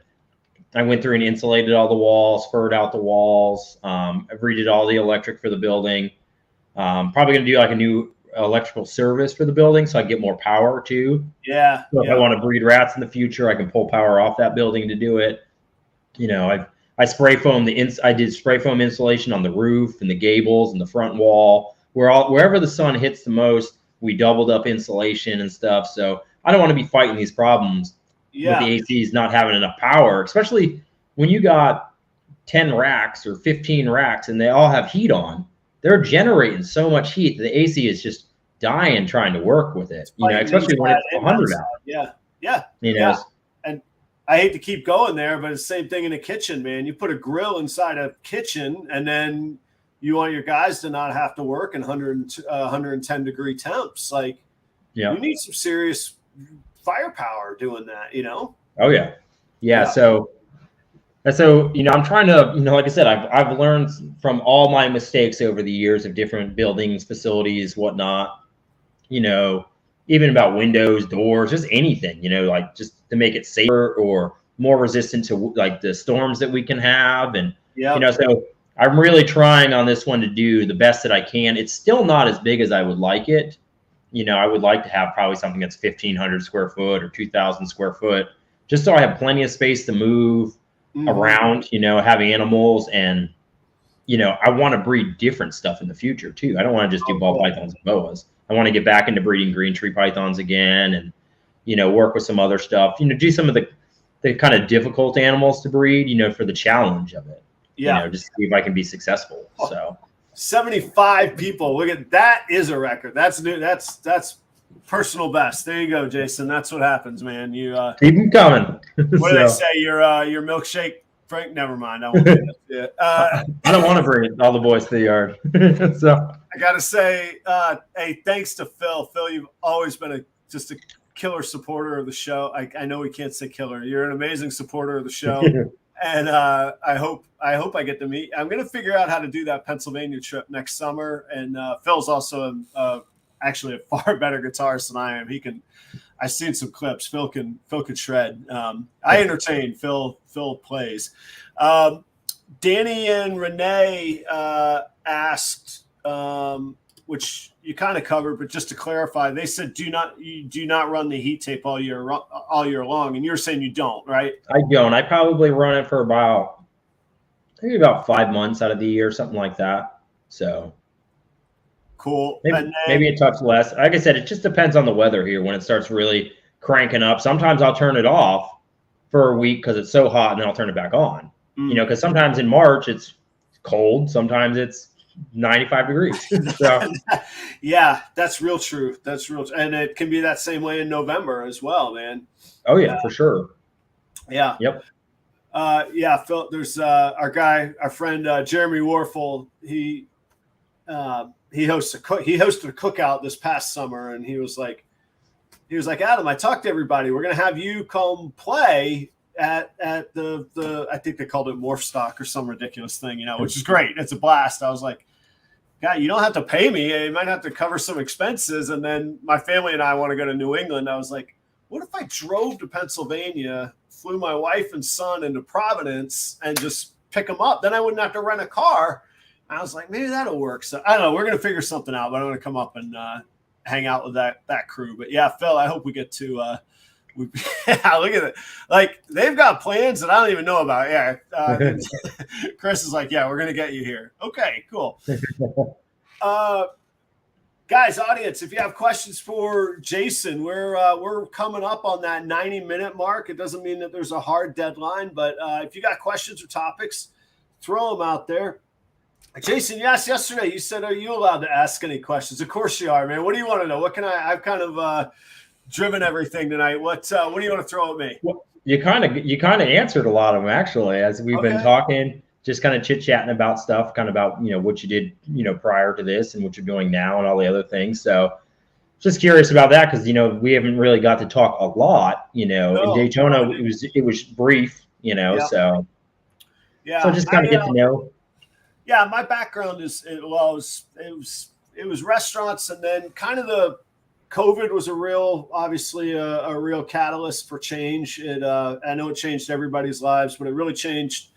I went through and insulated all the walls, furred out the walls. I've redid all the electric for the building. Probably going to do like a new electrical service for the building, so I get more power too. Yeah. So if I want to breed rats in the future, I can pull power off that building to do it. I spray foam I did spray foam insulation on the roof and the gables and the front wall. Wherever the sun hits the most, we doubled up insulation and stuff. So I don't want to be fighting these problems with the ACs not having enough power, especially when you got 10 racks or 15 racks and they all have heat on. They're generating so much heat that the AC is just dying trying to work with it. Especially when it's 100 out. Yeah. And I hate to keep going there, but it's the same thing in a kitchen, man. You put a grill inside a kitchen, and then you want your guys to not have to work in 110 degree temps. Like, you need some serious firepower doing that, Oh yeah. So I'm trying to, like I said, I've learned from all my mistakes over the years of different buildings, facilities, whatnot. Even about windows, doors, just anything, like just to make it safer or more resistant to like the storms that we can have. And, so I'm really trying on this one to do the best that I can. It's still not as big as I would like it. I would like to have probably something that's 1,500 square foot or 2,000 square foot, just so I have plenty of space to move around, have animals and I want to breed different stuff in the future too. I don't want to just do ball pythons and boas. I want to get back into breeding green tree pythons again, and work with some other stuff. Do some of the kind of difficult animals to breed. For the challenge of it. Yeah. Just see if I can be successful. So 75 people. Look at that is a record. That's new. That's personal best. There you go, Jason. That's what happens, man. You keep them coming. What do they say? Your milkshake. Frank, never mind. I won't do that. I don't want to bring all the boys to the yard. So I got to say, hey, thanks to Phil. Phil, you've always been just a killer supporter of the show. I know we can't say killer. You're an amazing supporter of the show, and I hope I get to meet. I'm going to figure out how to do that Pennsylvania trip next summer. And Phil's also actually a far better guitarist than I am. I've seen some clips. Phil can shred. I entertain. Phil plays. Danny and Renee asked, which you kind of covered, but just to clarify, they said you do not run the heat tape all year long, and you're saying you don't, right? I don't. I probably run it for about 5 months out of the year, something like that. So. Cool. Maybe a touch less. Like I said, it just depends on the weather here when it starts really cranking up. Sometimes I'll turn it off for a week because it's so hot, and then I'll turn it back on. Because sometimes in March it's cold. Sometimes it's 95 degrees. So. Yeah, that's real true. And it can be that same way in November as well, man. Oh, yeah, for sure. Yeah. Yep. Yeah, Phil, there's our friend Jeremy Warfel. He hosted a cookout this past summer, and he was like, Adam, I talked to everybody. We're going to have you come play at the I think they called it Morph Stock or some ridiculous thing, which is great. It's a blast. I was like, God, you don't have to pay me. You might have to cover some expenses. And then my family and I want to go to New England. I was like, what if I drove to Pennsylvania, flew my wife and son into Providence, and just pick them up? Then I wouldn't have to rent a car. I was like, maybe that'll work. So I don't know. We're going to figure something out, but I'm going to come up and hang out with that crew. But yeah, Phil, I hope we get to look at it. Like, they've got plans that I don't even know about. Yeah. Chris is like, yeah, we're going to get you here. Okay, cool. Guys, audience, if you have questions for Jason, we're coming up on that 90-minute mark. It doesn't mean that there's a hard deadline, but if you got questions or topics, throw them out there. Jason, yes, yesterday you said, are you allowed to ask any questions? Of course you are, man. What do you want to know? I've kind of driven everything tonight. What do you want to throw at me? Well, you kind of answered a lot of them, actually, as we've been talking, just kind of chit-chatting about stuff, kind of about, what you did, prior to this and what you're doing now and all the other things. So just curious about that, because, we haven't really got to talk a lot, in Daytona, it was brief, so. Yeah. So just kind of get to know. Yeah, my background it was restaurants, and then kind of the COVID was obviously a real catalyst for change. I know it changed everybody's lives, but it really changed.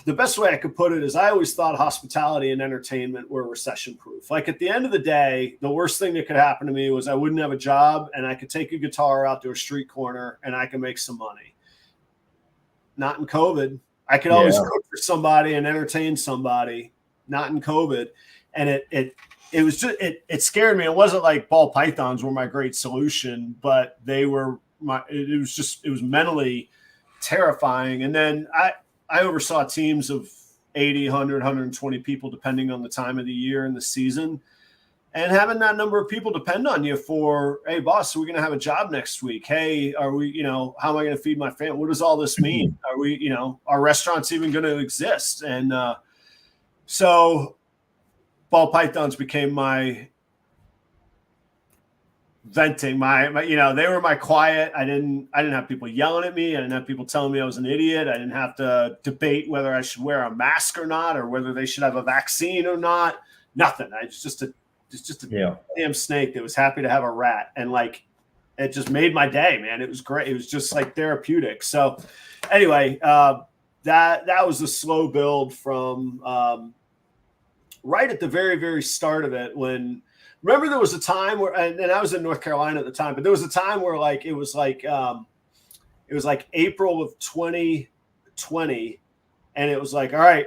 The best way I could put it is I always thought hospitality and entertainment were recession proof. Like, at the end of the day, the worst thing that could happen to me was I wouldn't have a job, and I could take a guitar out to a street corner and I could make some money. Not in COVID. I could always cook for somebody and entertain somebody. Not in COVID. And it was just, it scared me. It wasn't like ball pythons were my great solution, but they were it was mentally terrifying. And then I oversaw teams of 80, 100, 120 people, depending on the time of the year and the season. And having that number of people depend on you for, hey, boss, are we going to have a job next week? Hey, are we, how am I going to feed my family? What does all this mean? Are we, are restaurants even going to exist? And so ball pythons became my venting, my they were my quiet. I didn't have people yelling at me. I didn't have people telling me I was an idiot. I didn't have to debate whether I should wear a mask or not, or whether they should have a vaccine or not. Nothing. It's just a damn snake that was happy to have a rat. And like, it just made my day, man. It was great. It was just like therapeutic. So anyway, that was a slow build from right at the very, very start of it. When, remember, there was a time where, and I was in North Carolina at the time, but there was a time where it was like April of 2020. And it was like, all right,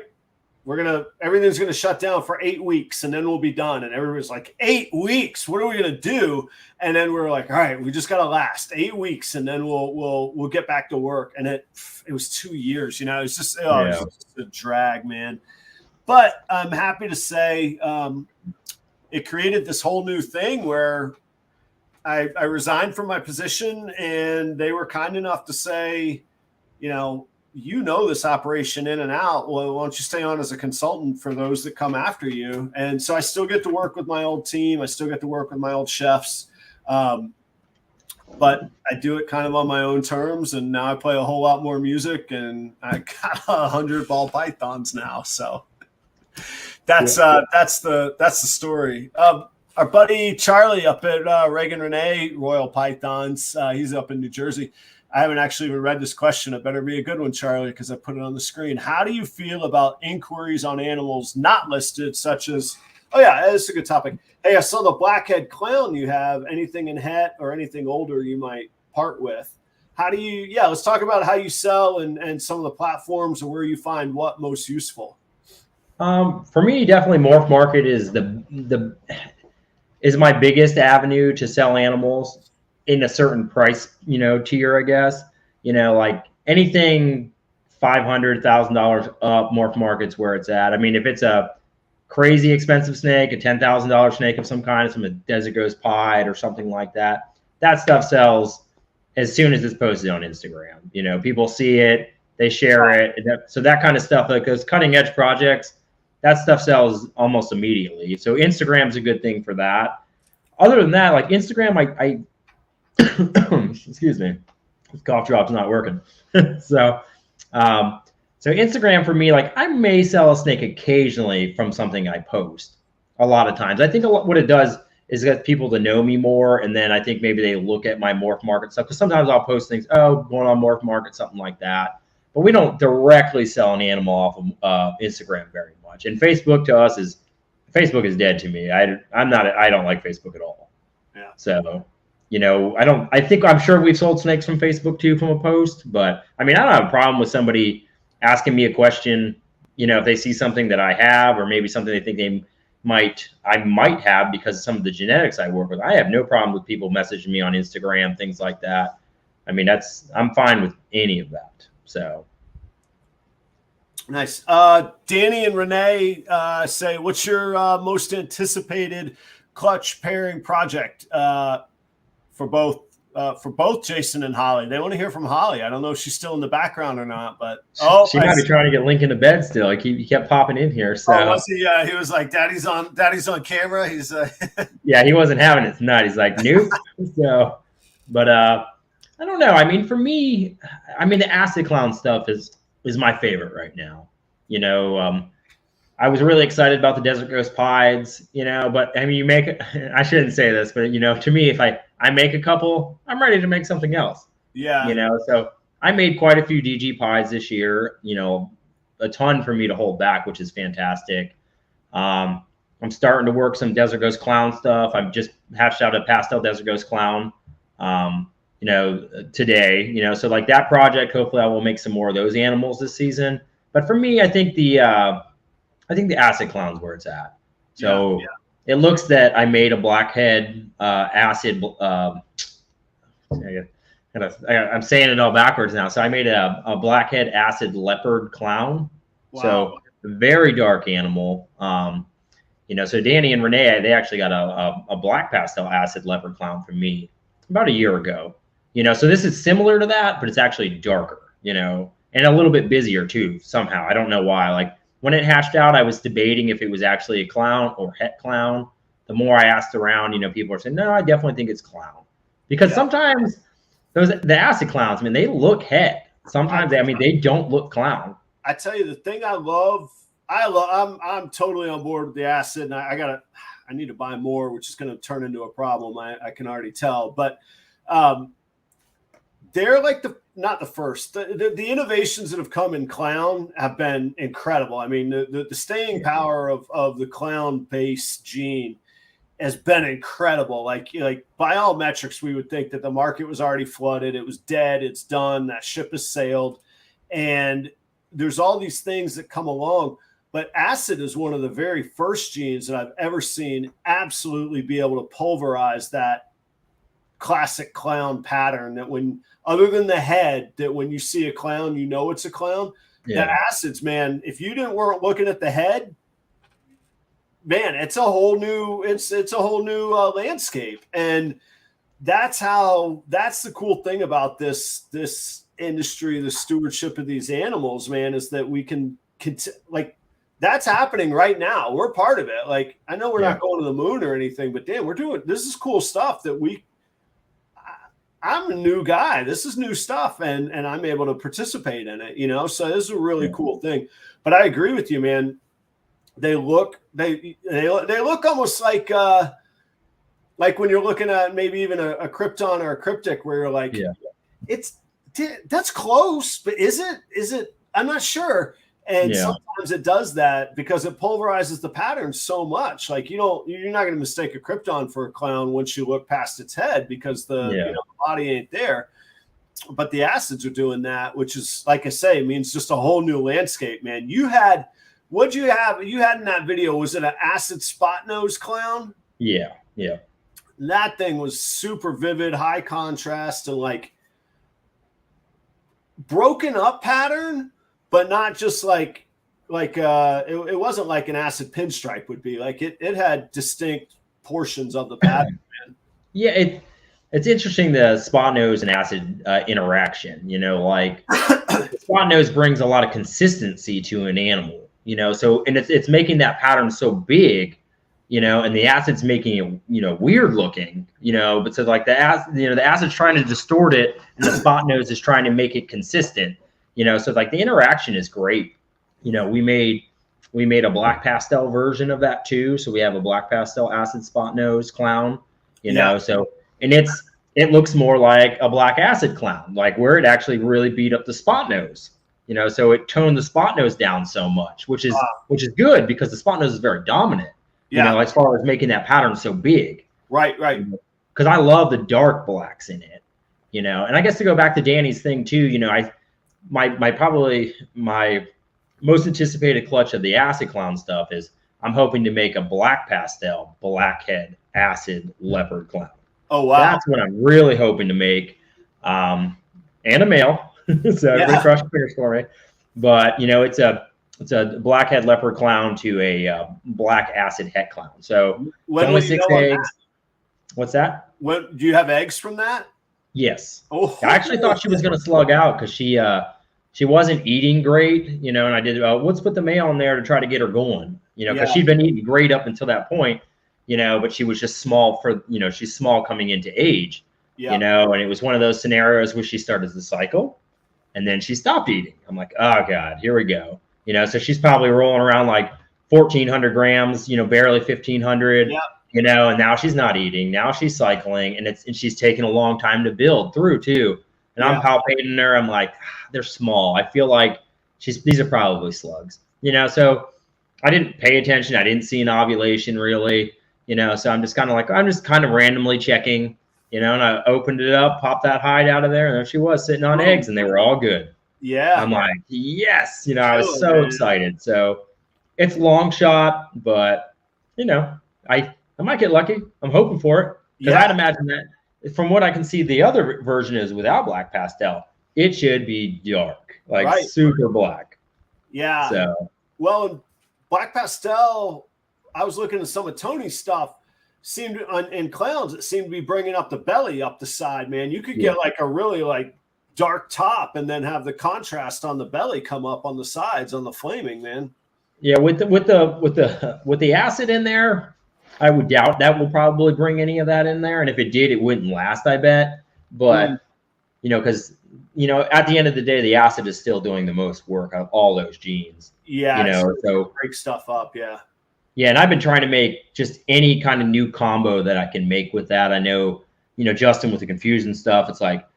everything's gonna shut down for 8 weeks and then we'll be done. And everybody's like, 8 weeks, what are we gonna do? And then we're like, all right, we just gotta last 8 weeks and then we'll get back to work. And it was 2 years, it was just, it was just a drag, man. But I'm happy to say it created this whole new thing where I resigned from my position, and they were kind enough to say, this operation in and out. Well, why don't you stay on as a consultant for those that come after you? And so I still get to work with my old team. I still get to work with my old chefs. But I do it kind of on my own terms. And now I play a whole lot more music, and I got 100 ball pythons now. So that's the story. Our buddy Charlie up at Reagan Renee Royal Pythons, he's up in New Jersey. I haven't actually even read this question. It better be a good one, Charlie, because I put it on the screen. How do you feel about inquiries on animals not listed, such as, this is a good topic. Hey, I saw the blackhead clown you have. Anything in het or anything older you might part with? How do you, let's talk about how you sell and some of the platforms and where you find what most useful. For me, definitely Morph Market is is my biggest avenue to sell animals in a certain price, tier, I guess. Like anything $500,000 up, Morph Market's where it's at. I mean, if it's a crazy expensive snake, a $10,000 snake of some kind, some Desert Ghost Pied or something like that, that stuff sells as soon as it's posted on Instagram. People see it, they share it. So that kind of stuff, like those cutting edge projects, that stuff sells almost immediately. So Instagram's a good thing for that. Other than that, like Instagram, I excuse me, this cough drop's not working. So Instagram for me, like I may sell a snake occasionally from something I post a lot of times. I think what it does is get people to know me more. And then I think maybe they look at my Morph Market stuff. Because sometimes I'll post things, going on Morph Market, something like that. But we don't directly sell an animal off of Instagram very much. And Facebook to us Facebook is dead to me. I don't like Facebook at all. Yeah. So, I'm sure we've sold snakes from Facebook too, from a post, but I mean, I don't have a problem with somebody asking me a question, if they see something that I have, or maybe something they think I might have because of some of the genetics I work with. I have no problem with people messaging me on Instagram, things like that. I mean, I'm fine with any of that. So nice. Danny and Renee say, what's your most anticipated clutch pairing project for both Jason and Holly? They want to hear from Holly. I don't know if she's still in the background or not, but she might be trying to get Link into bed still. He kept popping in here. So was he? He was like, "Daddy's on camera." He's yeah, he wasn't having it tonight. He's like, nope. So, but I don't know. I mean, for me, the acid clown stuff is my favorite right now. I was really excited about the Desert Ghost Pieds, but I mean, I shouldn't say this, but to me, if I make a couple, I'm ready to make something else. Yeah. So I made quite a few DG Pieds this year, a ton for me to hold back, which is fantastic. I'm starting to work some Desert Ghost Clown stuff. I've just hatched out a pastel Desert Ghost Clown, today, so like that project, hopefully I will make some more of those animals this season. But for me, I think the acid clown's where it's at. So It looks that I made a blackhead acid. I'm saying it all backwards now. So I made a blackhead acid leopard clown. Wow. So very dark animal. So Danny and Renee, they actually got a black pastel acid leopard clown from me about a year ago. So this is similar to that, but it's actually darker, and a little bit busier too, somehow. I don't know why. Like when it hatched out, I was debating if it was actually a clown or het clown. The more I asked around, people are saying, no, I definitely think it's clown. Because sometimes the acid clowns, they look het. Sometimes, they don't look clown. I tell you, the thing I'm totally on board with the acid, and I need to buy more, which is going to turn into a problem. I can already tell, but they're like not the first. The innovations that have come in clown have been incredible. I mean, the staying power of the clown base gene has been incredible. Like by all metrics, we would think that the market was already flooded. It was dead. It's done. That ship has sailed. And there's all these things that come along. But acid is one of the very first genes that I've ever seen absolutely be able to pulverize that classic clown pattern, that when, other than the head, that when you see a clown, you know it's a clown. Yeah. The acids, man, if you weren't looking at the head, man, it's a whole new landscape. And that's the cool thing about this industry, the stewardship of these animals, man, is that we can like, that's happening right now. We're part of it. Like, I know we're not going to the moon or anything, but damn, this is cool stuff that I'm a new guy. This is new stuff, and I'm able to participate in it, so this is a really cool thing. But I agree with you, man. They look almost like when you're looking at maybe even a krypton or a cryptic, where you're like, that's close, but is it? I'm not sure. And sometimes it does that because it pulverizes the pattern so much. Like, you're not going to mistake a krypton for a clown once you look past its head, because the body ain't there. But the acids are doing that, which is, like I say, means just a whole new landscape, man. What'd you have in that video? Was it an acid spot nose clown? Yeah. That thing was super vivid, high contrast, and like broken up pattern, but not just like it wasn't like an acid pinstripe would be. Like it had distinct portions of the pattern, man. Yeah, it's interesting, the spot nose and acid interaction. Like the spot nose brings a lot of consistency to an animal. So, and it's making that pattern so big, and the acid's making it weird looking, but so like the acid's trying to distort it, and the spot nose is trying to make it consistent. So like the interaction is great. We made a black pastel version of that too. So we have a black pastel acid spot nose clown, so, and it looks more like a black acid clown, like where it actually really beat up the spot nose, so it toned the spot nose down so much, which is good, because the spot nose is very dominant, as far as making that pattern so big. Right. Because I love the dark blacks in it, and I guess to go back to Danny's thing too, my most anticipated clutch of the acid clown stuff is I'm hoping to make a black pastel blackhead acid leopard clown. Oh wow, that's what I'm really hoping to make, and a male. So everybody cross your fingers for me. But it's a blackhead leopard clown to a black acid het clown. So when only 6 eggs. What's that? When do you have eggs from that? Yes. Oh, I actually thought she was going to slug out because she wasn't eating great, and I did, let's put the male in there to try to get her going, because she'd been eating great up until that point, but she was just small for, she's small coming into age, and it was one of those scenarios where she started the cycle and then she stopped eating. I'm like, oh God, here we go. So she's probably rolling around like 1,400 grams, barely 1,500, and now she's not eating. Now she's cycling, and she's taking a long time to build through too. And I'm palpating her. I'm like, they're small. I feel like these are probably slugs, so I didn't pay attention. I didn't see an ovulation really, so I'm just kind of randomly checking, and I opened it up, popped that hide out of there, and there she was sitting on eggs, and they were all good. Yeah. I'm like, yes, I was so excited. So it's long shot, but I might get lucky. I'm hoping for it, because I'd imagine that, from what I can see, the other version is without black pastel. It should be dark, like super black. Yeah. So, well, black pastel, I was looking at some of Tony's stuff, seemed in clowns, it seemed to be bringing up the belly, up the side, man. You could get like a really like dark top and then have the contrast on the belly come up on the sides on the flaming, man. Yeah, with the acid in there, I would doubt that will probably bring any of that in there. And if it did, it wouldn't last, I bet. But, because, at the end of the day, the acid is still doing the most work of all those genes. Yeah. So break stuff up. Yeah. Yeah. And I've been trying to make just any kind of new combo that I can make with that. I know, Justin with the confusion stuff, it's like,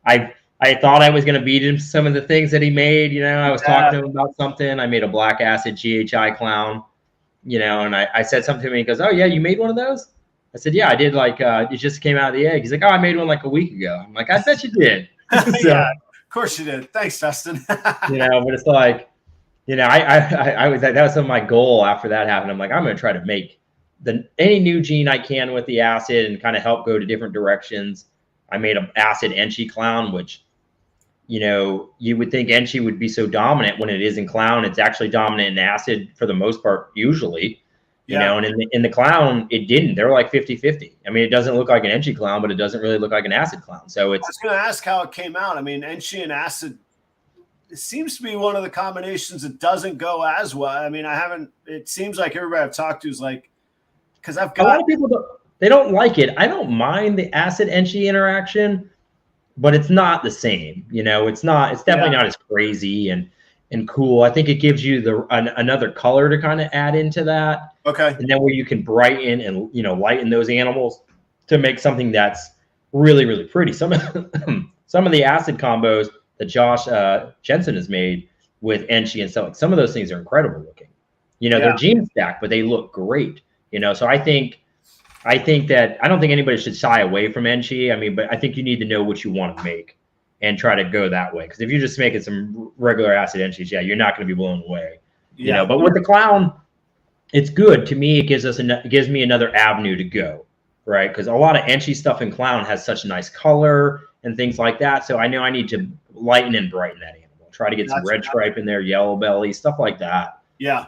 I thought I was going to beat him some of the things that he made. I was talking to him about something. I made a black acid GHI clown. And I said something to him, and he goes, oh yeah, you made one of those? I said, yeah, I did. Like, it just came out of the egg. He's like, oh, I made one like a week ago. I'm like, I bet you did. So, yeah, of course you did. Thanks, Justin. But it's like, You know, I was, that was my goal after that happened. I'm like, I'm going to try to make any new gene I can with the acid and kind of help go to different directions. I made an acid Enchi clown, which, you know, you would think Enchi would be so dominant when it is in clown. It's actually dominant in acid for the most part, usually, you know, and in the clown, it didn't. They were like 50-50. I mean, it doesn't look like an Enchi clown, but it doesn't really look like an acid clown. So it's. I was going to ask how it came out. I mean, Enchi and acid, it seems to be one of the combinations that doesn't go as well. I mean, it seems like everybody I've talked to is like, because I've got a lot of people, they don't like it. I don't mind the acid Enchi interaction, but it's not the same. You know, it's definitely not as crazy and cool. I think it gives you another color to kind of add into that. Okay. And then where you can brighten and, you know, lighten those animals to make something that's really, really pretty. Some of the acid combos that Josh Jensen has made with Enchi and stuff, like some of those things are incredible looking. You know, they're gene stacked, but they look great. You know, so I think that I don't think anybody should shy away from Enchi. I mean, but I think you need to know what you want to make and try to go that way. Because if you're just making some regular acid Enchis, you're not going to be blown away. You know, but with the clown, it's good to me. It gives me another avenue to go, right? Because a lot of Enchi stuff in clown has such nice color and things like that. So I know I need to lighten and brighten that animal. Try to get some red stripe in there, yellow belly, stuff like that. Yeah.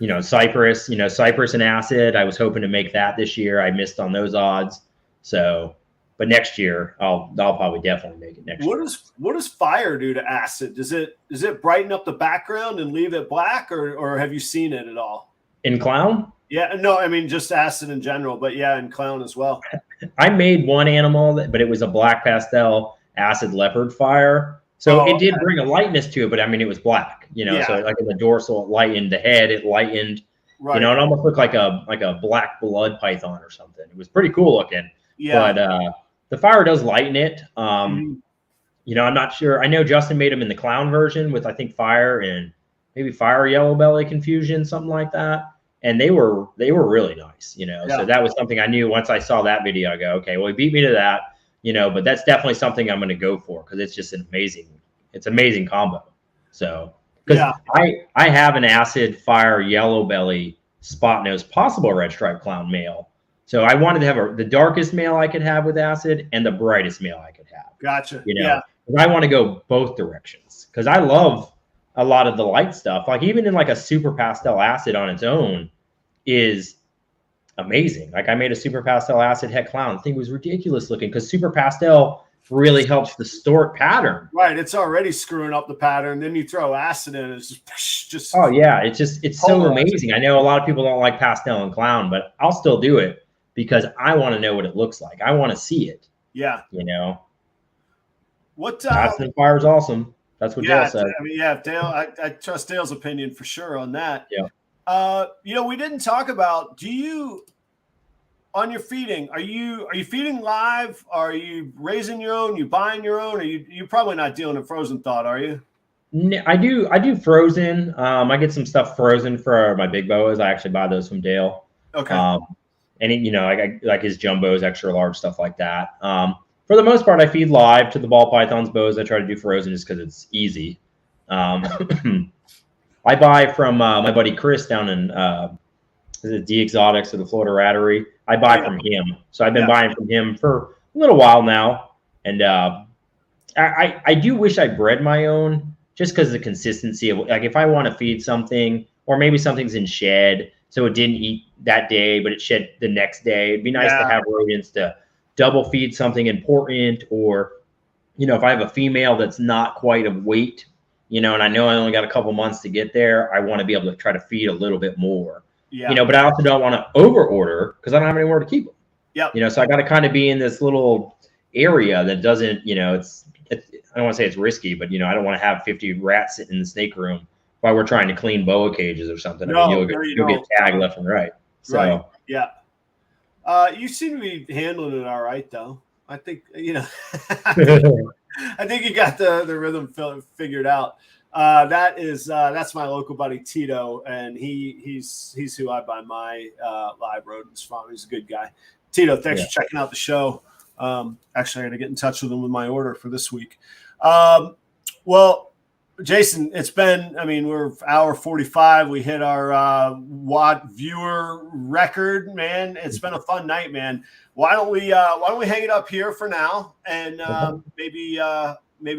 You know, cypress and acid. I was hoping to make that this year. I missed on those odds. So, but next year I'll probably definitely make it next year. What does fire do to acid? Does it brighten up the background and leave it black, or have you seen it at all? In clown? Yeah, no, I mean just acid in general, but yeah, in clown as well. I made one animal, but it was a black pastel acid leopard fire. So it did bring a lightness to it, but I mean, it was black, you know, so like in the dorsal, it lightened the head, it lightened, you know, it almost looked like a black blood python or something. It was pretty cool looking, but the fire does lighten it. You know, I'm not sure. I know Justin made them in the clown version with, I think, fire and maybe fire yellow belly confusion, something like that. And they were really nice, you know, so that was something I knew once I saw that video. I go, okay, well, he beat me to that. You know, but that's definitely something I'm going to go for because it's just an amazing combo. So, because I have an acid fire yellow belly spot nose possible red stripe clown male. So I wanted to have the darkest male I could have with acid and the brightest male I could have. Gotcha. You know, I want to go both directions because I love a lot of the light stuff. Like even in like a super pastel acid on its own is amazing. Like I made a super pastel acid het clown. The thing was ridiculous looking because super pastel really helps distort pattern. Right. It's already screwing up the pattern. Then you throw acid in, it's just oh yeah. It's so amazing. I know a lot of people don't like pastel and clown, but I'll still do it because I want to know what it looks like. I want to see it. Yeah. You know, what acid fire is awesome. That's what Dale said. I mean, Dale, I trust Dale's opinion for sure on that. Yeah. You know, we didn't talk about, on your feeding, are you feeding live? Are you raising your own? You buying your own? Or you're probably not dealing in frozen thought, are you? No, I do frozen. I get some stuff frozen for my big boas. I actually buy those from Dale. Okay. And you know, like his jumbos, extra large stuff like that. For the most part, I feed live to the ball pythons, boas. I try to do frozen just because it's easy. I buy from my buddy Chris down in the Exotics or the Florida Rattery. I buy from him. So I've been buying from him for a little while now. And I do wish I bred my own just because of the consistency of like if I want to feed something or maybe something's in shed so it didn't eat that day but it shed the next day. It'd be nice to have rodents to double feed something important, or you know, if I have a female that's not quite of weight, you know, and I know I only got a couple months to get there, I want to be able to try to feed a little bit more. You know, but I also don't want to over order because I don't have anywhere to keep them. You know, so I got to kind of be in this little area that doesn't, you know, I don't want to say it's risky, but you know, I don't want to have 50 rats sitting in the snake room while we're trying to clean boa cages or something. No, I mean, you'll get tagged left and right. So you seem to be handling it all right, though. I think you know. I think you got the rhythm figured out. That's my local buddy Tito, and he's who I buy my live rodents from. He's a good guy. Tito, thanks for checking out the show. Actually, I got to get in touch with him with my order for this week. Well, Jason, it's been, I mean, we're hour 45. We hit our watt viewer record, man. It's been a fun night, man. Why don't we hang it up here for now? And maybe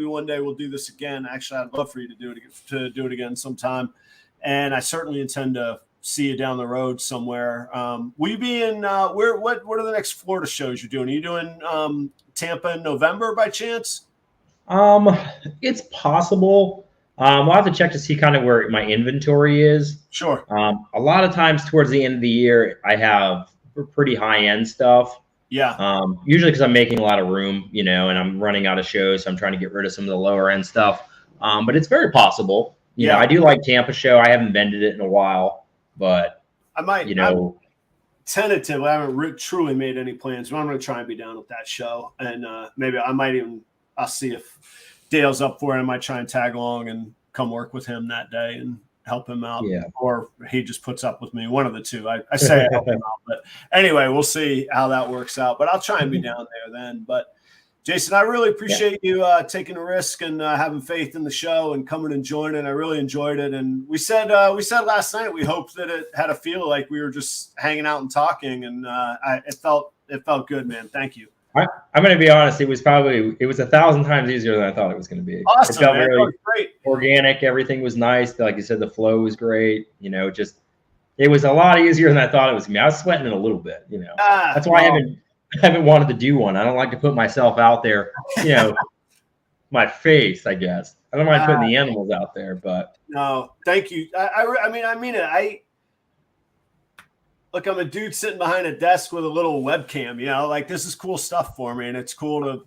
one day we'll do this again. Actually, I'd love for you to do it again sometime. And I certainly intend to see you down the road somewhere. Will you be in what are the next Florida shows you're doing? Are you doing Tampa in November by chance? It's possible. We'll have to check to see kind of where my inventory is. Sure. A lot of times towards the end of the year, I have pretty high end stuff. Yeah. Usually because I'm making a lot of room, and I'm running out of shows, so I'm trying to get rid of some of the lower end stuff. But it's very possible. You know, I do like Tampa show. I haven't vended it in a while, but I might. I'm tentative. I haven't truly made any plans, but I'm going to try and be down at that show, and maybe I might even. I'll see if Dale's up for it. I might try and tag along and come work with him that day and help him out. Yeah. Or he just puts up with me. One of the two. I say I help him out. But anyway, we'll see how that works out. But I'll try and be down there then. But Jason, I really appreciate you taking a risk and having faith in the show and coming and joining. I really enjoyed it. And we said last night we hoped that it had a feel like we were just hanging out and talking. And it felt good, man. Thank you. I'm going to be honest. It was 1,000 times easier than I thought it was going to be. Awesome, it felt man. really Great. Organic. Everything was nice. Like you said, the flow was great. It was a lot easier than I thought it was going to be. I was sweating it a little bit. That's why I haven't wanted to do one. I don't like to put myself out there. My face, I guess. I don't mind putting the animals out there, but no, thank you. I mean it. Look, I'm a dude sitting behind a desk with a little webcam, like this is cool stuff for me. And it's cool to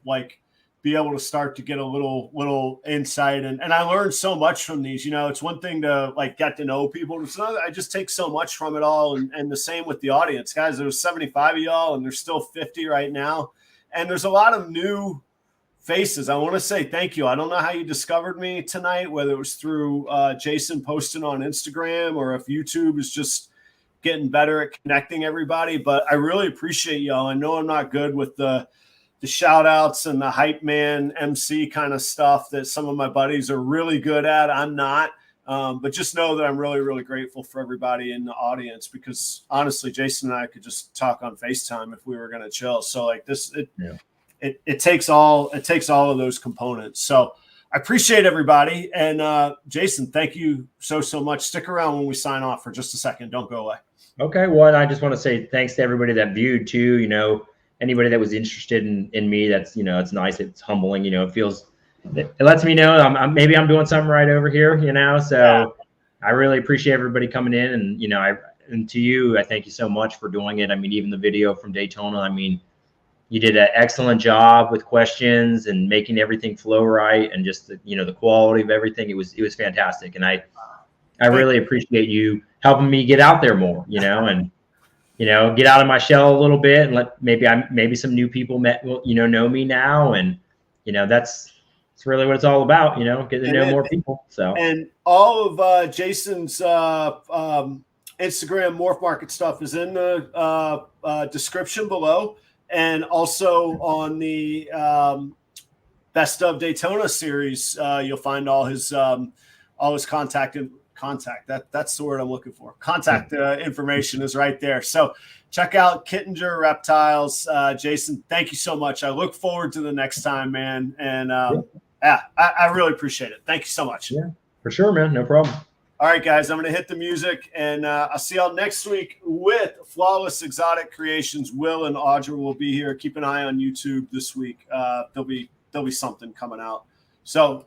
be able to start to get a little insight. And I learned so much from these, it's one thing to get to know people. It's another, I just take so much from it all. And the same with the audience, guys, there's 75 of y'all and there's still 50 right now. And there's a lot of new faces. I want to say thank you. I don't know how you discovered me tonight, whether it was through Jason posting on Instagram or if YouTube is just getting better at connecting everybody, but I really appreciate y'all. I know I'm not good with the shout outs and the hype man MC kind of stuff that some of my buddies are really good at. I'm not, but just know that I'm really, really grateful for everybody in the audience because honestly, Jason and I could just talk on FaceTime if we were going to chill. So it takes all of those components. So I appreciate everybody. And Jason, thank you so much. Stick around when we sign off for just a second. Don't go away. Okay. Well, and I just want to say thanks to everybody that viewed too, anybody that was interested in me. That's, it's nice. It's humbling, it lets me know maybe I'm doing something right over here, so I really appreciate everybody coming in and, and to you, I thank you so much for doing it. I mean, even the video from Daytona, I mean, you did an excellent job with questions and making everything flow right. And just the quality of everything. It was fantastic. And I really appreciate you helping me get out there more, and, get out of my shell a little bit and let maybe some new people know me now. And, that's really what it's all about, getting to know more people. So, and all of Jason's Instagram Morph Market stuff is in the description below. And also on the Best of Daytona series, you'll find all his contact. That's the word I'm looking for. Contact information is right there. So check out Kittinger Reptiles. Jason, thank you so much. I look forward to the next time, man. And I really appreciate it. Thank you so much. Yeah, for sure, man. No problem. All right, guys, I'm going to hit the music, and I'll see y'all next week with Flawless Exotic Creations. Will and Audra will be here. Keep an eye on YouTube this week. There'll be something coming out. So.